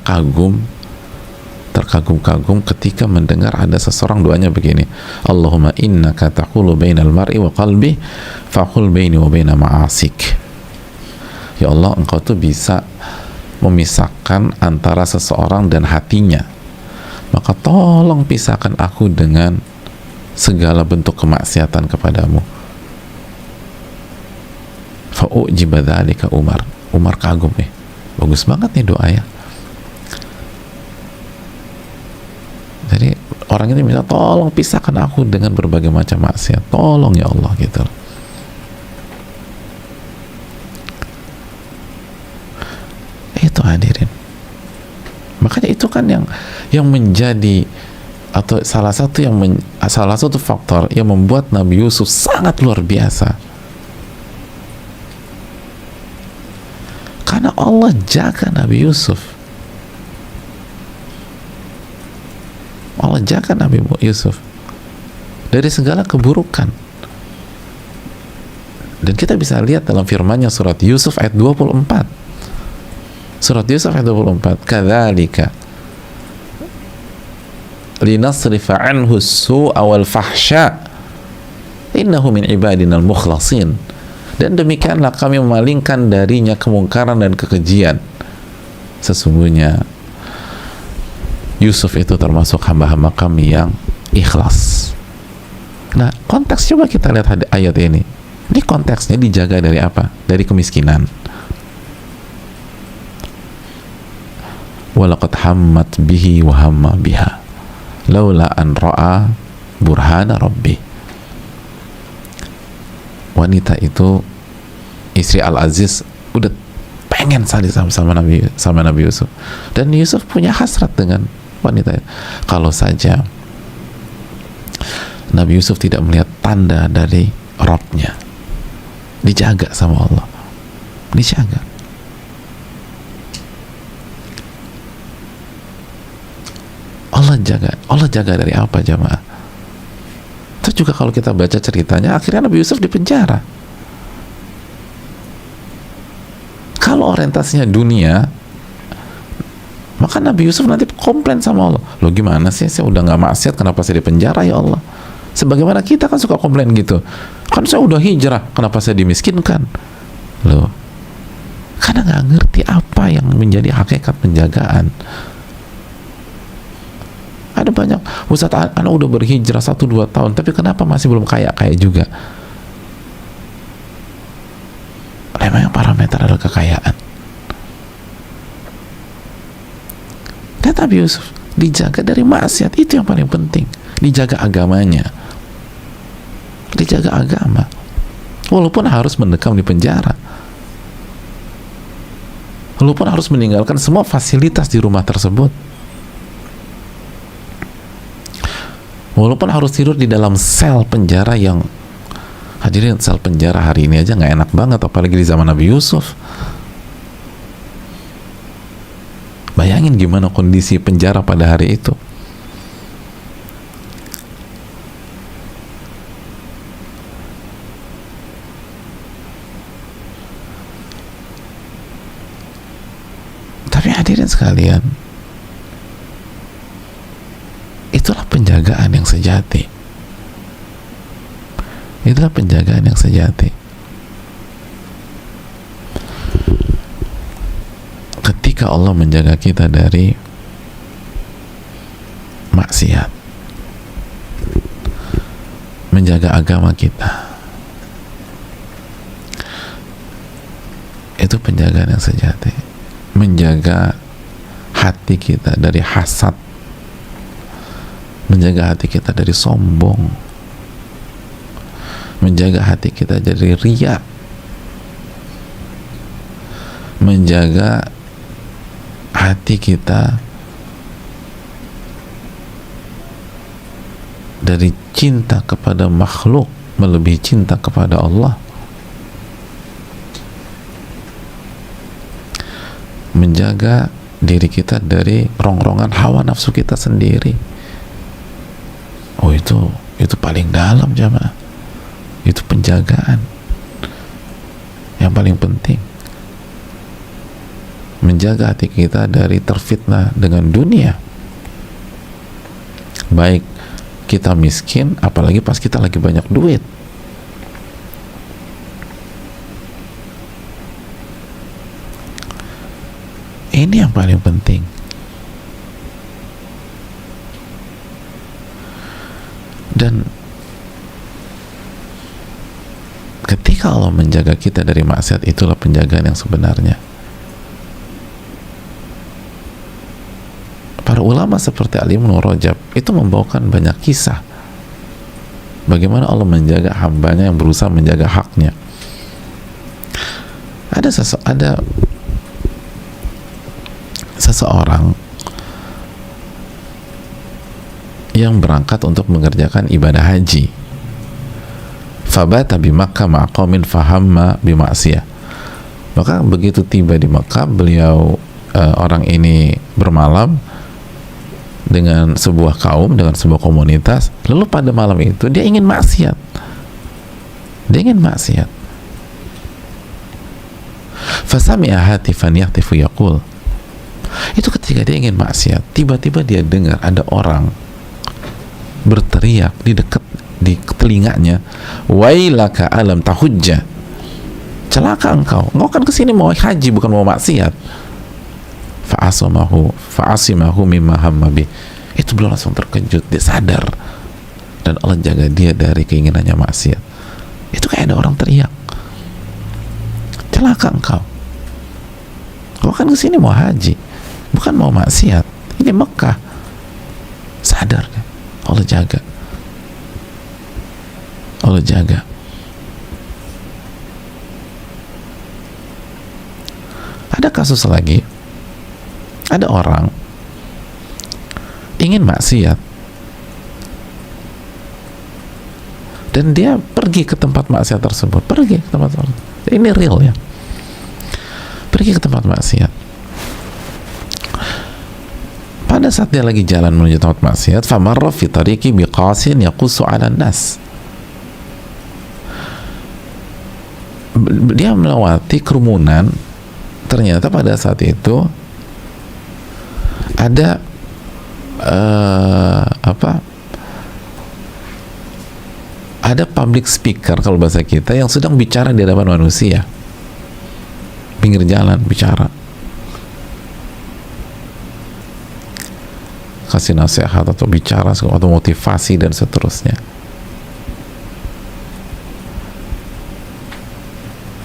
terkagum-kagum ketika mendengar ada seseorang doanya begini, Allahumma innaka taqulu bainal mar'i wa qalbi faqul baini wa baina ma'asik. Ya Allah, engkau tuh bisa memisahkan antara seseorang dan hatinya, maka tolong pisahkan aku dengan segala bentuk kemaksiatan kepadamu. Fa'ujiba dzalika Umar kagum nih, bagus banget nih doa ya. Jadi orang ini minta tolong pisahkan aku dengan berbagai macam maksiat, tolong ya Allah gitu. Itu hadirin. Makanya itu kan yang menjadi, atau salah satu faktor yang membuat Nabi Yusuf sangat luar biasa. Karena Allah jaga Nabi Yusuf. Allah jaga Nabi Yusuf dari segala keburukan. Dan kita bisa lihat dalam firman-Nya surat Yusuf ayat 24. Surat Yusuf ayat 24, kadzalika linasrifa anhu as-su'a wal fahsya innahu min ibadinal mukhlasin. Dan demikianlah kami memalingkan darinya kemungkaran dan kekejian. Sesungguhnya Yusuf itu termasuk hamba-hamba kami yang ikhlas. Nah, konteks, coba kita lihat ayat ini. Ini konteksnya dijaga dari apa? Dari kemiskinan. Walaqad hammat bihi wa hamma biha laula an ra'a burhana rabbi. Wanita itu, istri Al-Aziz, udah pengen sekali sama Nabi Yusuf, dan Yusuf punya hasrat dengan wanita itu. Kalau saja Nabi Yusuf tidak melihat tanda dari Rabb-nya, dijaga sama Allah, dijaga. Allah jaga dari apa, jamaah? Terus juga kalau kita baca ceritanya, akhirnya Nabi Yusuf dipenjara. Kalau orientasinya dunia, maka Nabi Yusuf nanti komplain sama Allah, lo gimana sih, saya udah nggak maksiat, kenapa saya dipenjara ya Allah? Sebagaimana kita kan suka komplain gitu, kan saya udah hijrah, kenapa saya dimiskinkan? Loh, karena nggak ngerti apa yang menjadi hakikat penjagaan. Ada banyak, Ustaz, anak udah berhijrah 1-2 tahun, tapi kenapa masih belum kaya-kaya juga? Memang yang parameter adalah kekayaan. Dan Nabi Yusuf dijaga dari maksiat, itu yang paling penting. Dijaga agamanya, dijaga agama, walaupun harus mendekam di penjara, walaupun harus meninggalkan semua fasilitas di rumah tersebut, walaupun harus tidur di dalam sel penjara yang, hadirin, sel penjara hari ini aja nggak enak banget, apalagi di zaman Nabi Yusuf. Bayangin gimana kondisi penjara pada hari itu. Tapi hadirin sekalian, itulah penjagaan yang sejati. Itulah penjagaan yang sejati. Ketika Allah menjaga kita dari maksiat, menjaga agama kita, itu penjagaan yang sejati. Menjaga hati kita dari hasad, menjaga hati kita dari sombong, menjaga hati kita dari riya, menjaga hati kita dari cinta kepada makhluk melebihi cinta kepada Allah, menjaga diri kita dari rongrongan hawa nafsu kita sendiri. Oh, itu paling dalam, jamaah. Itu penjagaan yang paling penting. Menjaga hati kita dari terfitnah dengan dunia, baik kita miskin, apalagi pas kita lagi banyak duit. Ini yang paling penting. Dan ketika Allah menjaga kita dari maksiat, itulah penjagaan yang sebenarnya. Para ulama seperti Ali bin Rajab itu membawakan banyak kisah bagaimana Allah menjaga hambanya yang berusaha menjaga haknya. Ada seseorang yang berangkat untuk mengerjakan ibadah haji. Fabata bi Makkah ma'a qaumin fahamma bi ma'siyah. Maka begitu tiba di Makkah, beliau orang ini bermalam dengan sebuah kaum, dengan sebuah komunitas. Lalu pada malam itu dia ingin maksiat. Dia ingin maksiat. Fasami'a hatifan yahtifu yaqul. Itu ketika dia ingin maksiat, tiba-tiba dia dengar ada orang berteriak di dekat di telinganya, wailaka alam tahujja, celaka engkau kan kesini mau haji bukan mau maksiat. Fa'asimahu mimma hamma bih. Itu beliau langsung terkejut, dia sadar, dan Allah jaga dia dari keinginannya maksiat. Itu kayak ada orang teriak, celaka engkau kan kesini mau haji bukan mau maksiat, ini Mekah. Sadar kan? Allah jaga. Allah jaga. Ada kasus lagi, ada orang ingin maksiat dan dia pergi ke tempat maksiat tersebut. Pergi ke tempat tersebut. Ini real ya. Pergi ke tempat maksiat. Pada saat dia lagi jalan menuju tempat maksiat, famarra fi tariqi biqasin yaqussu 'ala nas. Dia melewati kerumunan. Ternyata pada saat itu ada public speaker kalau bahasa kita yang sedang bicara di hadapan manusia, pinggir jalan bicara, kasih nasihat atau bicara atau motivasi dan seterusnya.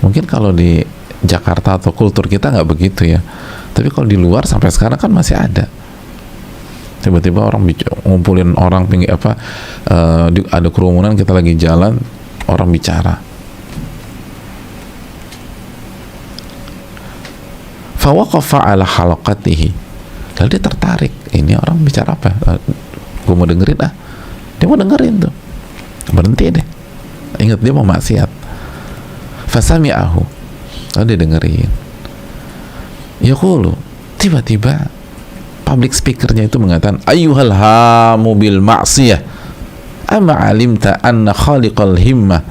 Mungkin kalau di Jakarta atau kultur kita nggak begitu ya, tapi kalau di luar sampai sekarang kan masih ada. Tiba-tiba orang ngumpulin orang pinggir ada kerumunan, kita lagi jalan, orang bicara. Fawaqafa ala halaqatihi, lalu dia tertarik, ini orang bicara apa? Gue mau dengerin dia mau dengerin tuh, berhenti deh, ingat dia mau maksiat. Fasami'ahu, lalu dia dengerin. Yaqulu, tiba-tiba public speakernya itu mengatakan, ayyuhal hamu bil ma'siyah, amma alimta anna khaliqal himmah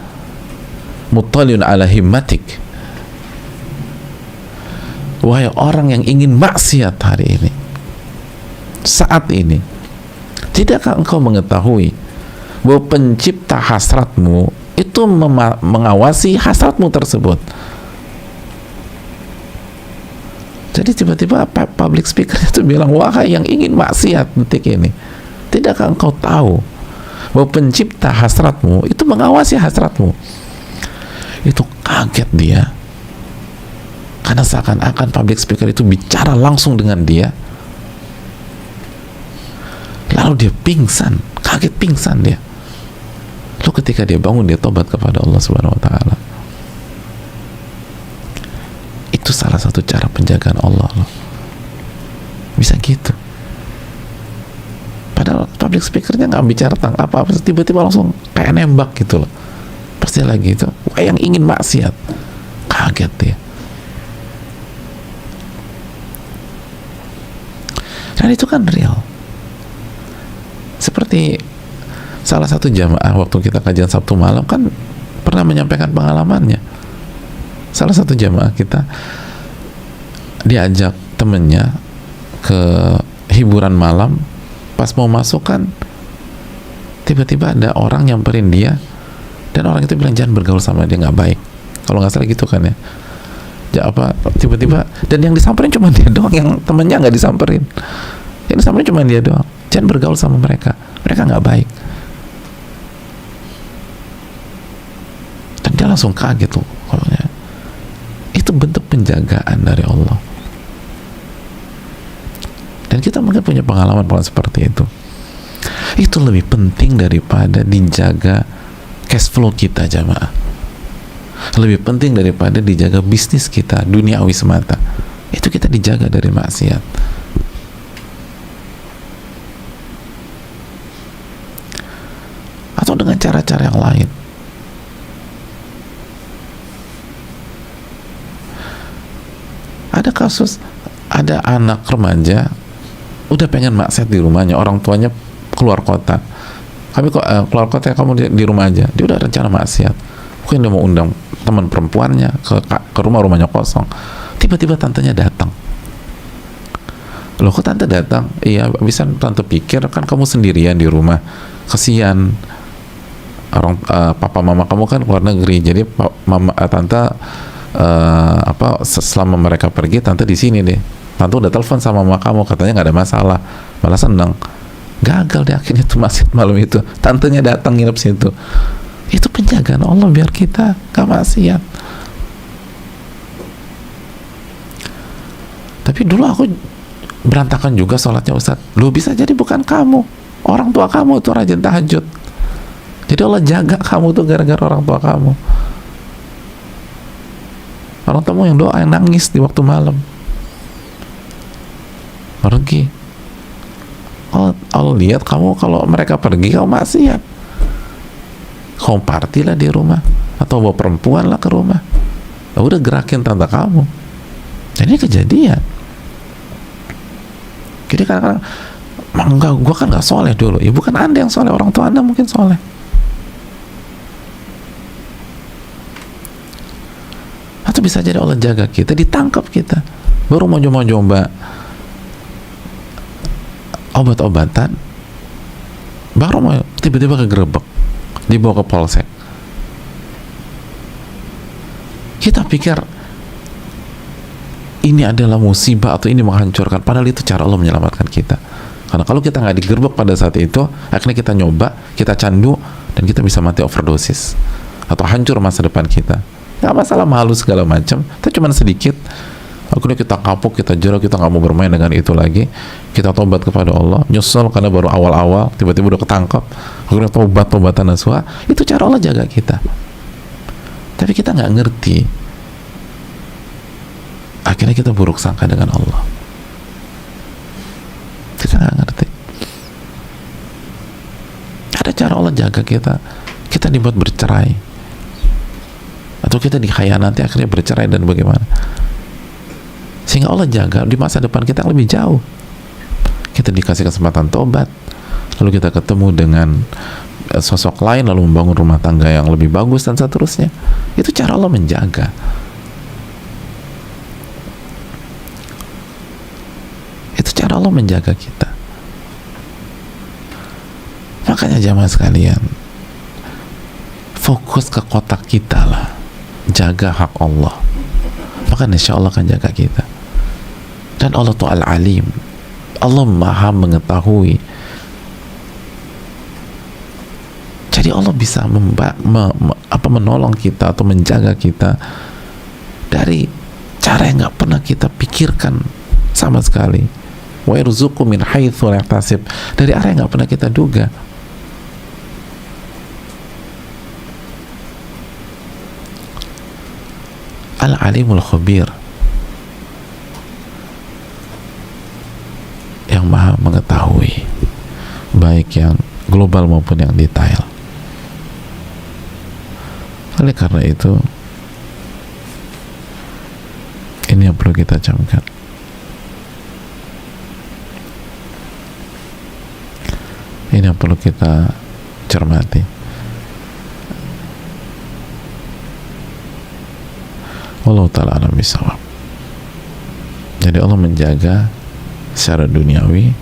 muttaliun ala himmatik. Wahai orang yang ingin maksiat hari ini, saat ini, tidakkah engkau mengetahui bahwa pencipta hasratmu itu mengawasi hasratmu tersebut? Jadi tiba-tiba public speaker itu bilang, wahai yang ingin maksiat detik ini, tidakkah engkau tahu bahwa pencipta hasratmu itu mengawasi hasratmu? Itu kaget dia, karena seakan-akan public speaker itu bicara langsung dengan dia. Lalu dia pingsan, kaget pingsan dia. Lalu ketika dia bangun, dia tobat kepada Allah Subhanahu wa Ta'ala. Itu salah satu cara penjagaan Allah loh. Bisa gitu. Padahal public speakernya nggak bicara tentang apa-apa, tiba-tiba langsung kayak nembak gitu loh. Pasti lagi itu, yang ingin maksiat. Kaget dia. Dan itu kan real. Seperti salah satu jamaah waktu kita kajian Sabtu malam kan pernah menyampaikan pengalamannya. Salah satu jamaah kita diajak temennya ke hiburan malam, pas mau masuk kan tiba-tiba ada orang nyamperin dia, dan orang itu bilang jangan bergaul sama dia, nggak baik. Kalau nggak salah gitu kan ya. Tiba-tiba, dan yang disamperin cuma dia doang, yang temennya nggak disamperin. Yang disamperin cuma dia doang. Jangan bergaul sama mereka nggak baik. Dan dia langsung kaget tuh. Itu bentuk penjagaan dari Allah. Dan kita mungkin punya pengalaman seperti itu. Itu lebih penting daripada dijaga cash flow kita, jamaah. Lebih penting daripada dijaga bisnis kita duniawi semata. Itu kita dijaga dari maksiat. Atau dengan cara-cara yang lain. Ada kasus, ada anak remaja udah pengen maksiat di rumahnya, orang tuanya keluar kota. Keluar kota, kamu di rumah aja. Dia udah rencana maksiat. Mungkin dia mau undang teman perempuannya ke rumahnya kosong. Tiba-tiba tantenya datang. Loh, kok tante datang? Iya, bisa tante pikir kan kamu sendirian di rumah. Kasihan orang papa mama kamu kan keluar negeri. Jadi tante selama mereka pergi, tante di sini deh. Tante udah telepon sama mama kamu, katanya nggak ada masalah, malah seneng. Gagal deh akhirnya tuh maksiat malam itu. Tantenya datang nginep situ. Itu penjagaan Allah biar kita gak maksiat. Tapi dulu aku berantakan juga sholatnya, Ustaz. Lu bisa jadi bukan kamu, orang tua kamu tuh rajin tahajud. Jadi Allah jaga kamu tuh gara-gara orang tua kamu. Orang tuamu yang doa, yang nangis di waktu malam. Pergi. Allah lihat kamu, kalau mereka pergi kamu maksiat. Kamu party lah di rumah, atau bawa perempuan lah ke rumah. Udah gerakin tante kamu. Dan ini kejadian. Jadi kadang-kadang, enggak, gue kan gak soleh dulu. Ya bukan anda yang soleh, orang tua anda mungkin soleh. Atau bisa jadi Allah jaga kita, ditangkap kita. Baru mau coba obat-obatan, baru mau tiba-tiba kegerebek, dibawa ke polsek. Kita pikir ini adalah musibah atau ini menghancurkan, padahal itu cara Allah menyelamatkan kita. Karena kalau kita nggak digerbek pada saat itu, akhirnya kita nyoba, kita candu, dan kita bisa mati overdosis atau hancur masa depan kita. Nggak masalah malu segala macam, itu cuma sedikit. Akhirnya kita kapok, kita jerah, kita nggak mau bermain dengan itu lagi. Kita tobat kepada Allah, nyesel karena baru awal-awal, tiba-tiba udah ketangkap. Akhirnya tobatan nasuha. Itu cara Allah jaga kita. Tapi kita nggak ngerti. Akhirnya kita buruk sangka dengan Allah. Kita nggak ngerti. Ada cara Allah jaga kita. Kita dibuat bercerai, atau kita dikhianati, akhirnya bercerai dan bagaimana? Sehingga Allah jaga di masa depan kita yang lebih jauh. Kita dikasih kesempatan tobat, lalu kita ketemu dengan sosok lain, lalu membangun rumah tangga yang lebih bagus dan seterusnya. Itu cara Allah menjaga. Itu cara Allah menjaga kita. Makanya jamaah sekalian, fokus ke kotak kita lah, jaga hak Allah, maka insya Allah akan jaga kita. Dan Allah tuh Al-Alim, Allah maha mengetahui. Jadi Allah bisa menolong kita atau menjaga kita dari cara yang nggak pernah kita pikirkan sama sekali. Wa yarzuqu min haitsu la yahtasib, dari arah yang nggak pernah kita duga. Al-Alimul Khabir, yang maha mengetahui, baik yang global maupun yang detail. Oleh karena itu, ini yang perlu kita camkan. Ini yang perlu kita cermati. Wallahu ta'ala alam bisawab. Jadi Allah menjaga secara duniawi,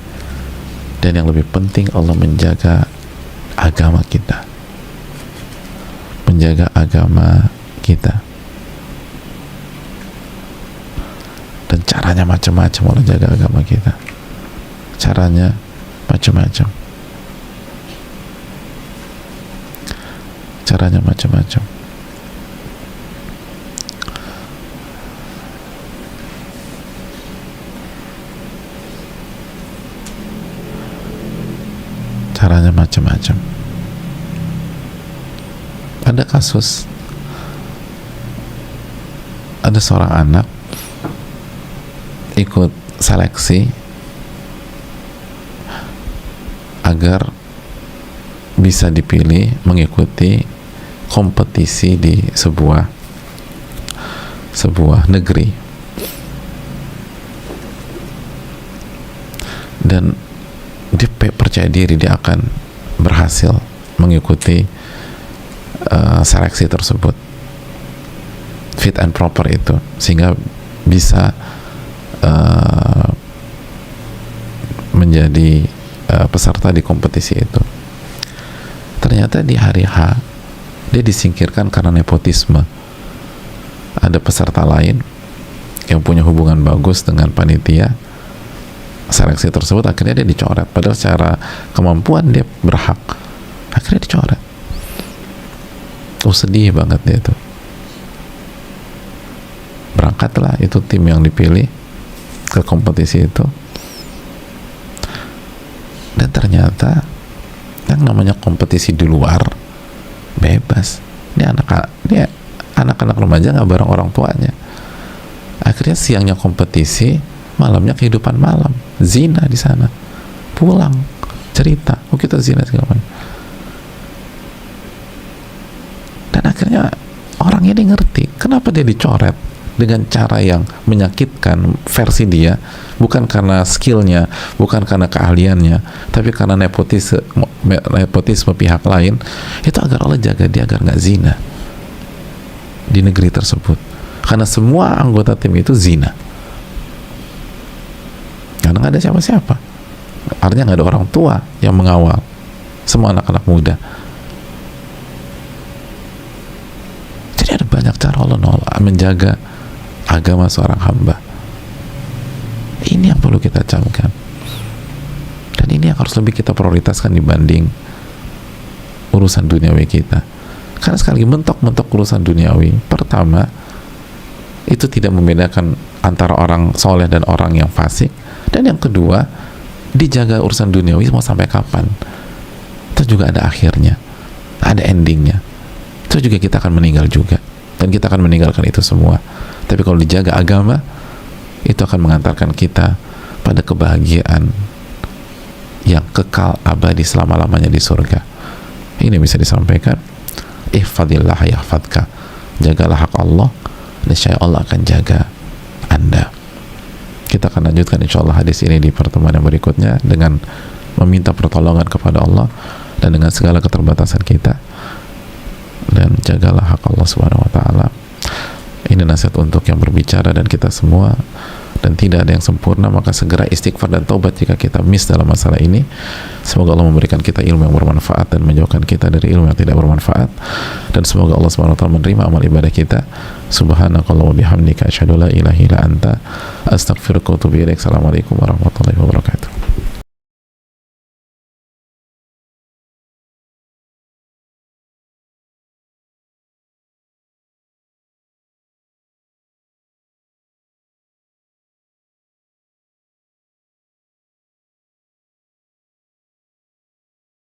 dan yang lebih penting Allah menjaga agama kita, menjaga agama kita. Dan caranya macam-macam Allah jaga agama kita. Caranya macam-macam. Caranya macam-macam. Caranya macam-macam. Ada kasus, ada seorang anak ikut seleksi agar bisa dipilih mengikuti kompetisi di sebuah negeri, dan dia percaya diri dia akan berhasil mengikuti seleksi tersebut, fit and proper itu, sehingga bisa menjadi peserta di kompetisi itu. Ternyata di hari H dia disingkirkan karena nepotisme. Ada peserta lain yang punya hubungan bagus dengan panitia seleksi tersebut, akhirnya dia dicoret, padahal secara kemampuan dia berhak, akhirnya dicoret. Sedih banget dia tuh. Berangkatlah itu tim yang dipilih ke kompetisi itu, dan ternyata yang namanya kompetisi di luar bebas. Dia anak-anak remaja nggak bareng orang tuanya. Akhirnya siangnya kompetisi, malamnya kehidupan malam, zina di sana. Pulang cerita, kita zina segala macam. Dan akhirnya orang ini ngerti kenapa dia dicoret dengan cara yang menyakitkan versi dia, bukan karena skillnya, bukan karena keahliannya, tapi karena nepotisme pihak lain. Itu agar Allah jaga dia agar nggak zina di negeri tersebut, karena semua anggota tim itu zina, karena nggak ada siapa-siapa, artinya nggak ada orang tua yang mengawal, semua anak-anak muda. Jadi ada banyak cara Allah nolak, menjaga agama seorang hamba. Ini yang perlu kita camkan, dan ini yang harus lebih kita prioritaskan dibanding urusan duniawi kita. Karena sekali mentok-mentok urusan duniawi, pertama, itu tidak membedakan antara orang soleh dan orang yang fasik, dan yang kedua, dijaga urusan duniawi mau sampai kapan? Itu juga ada akhirnya, ada endingnya. Itu juga kita akan meninggal juga, dan kita akan meninggalkan itu semua. Tapi kalau dijaga agama, itu akan mengantarkan kita pada kebahagiaan yang kekal abadi selama-lamanya di surga. Ini bisa disampaikan. Ihfadillah yahfadka, jagalah hak Allah, niscaya Allah akan jaga Anda. Kita akan lanjutkan insyaallah hadis ini di pertemuan yang berikutnya dengan meminta pertolongan kepada Allah dan dengan segala keterbatasan kita, dan jagalah hak Allah Subhanahu wa taala. Ini nasihat untuk yang berbicara dan kita semua, dan tidak ada yang sempurna, maka segera istighfar dan taubat jika kita miss dalam masalah ini. Semoga Allah memberikan kita ilmu yang bermanfaat dan menjauhkan kita dari ilmu yang tidak bermanfaat, dan semoga Allah Subhanahu wa taala menerima amal ibadah kita. Subhanakallah wa bihamdika asyhadu la ilaha illa anta astaghfiruka wa atubu ilaik. Assalamualaikum warahmatullahi wabarakatuh.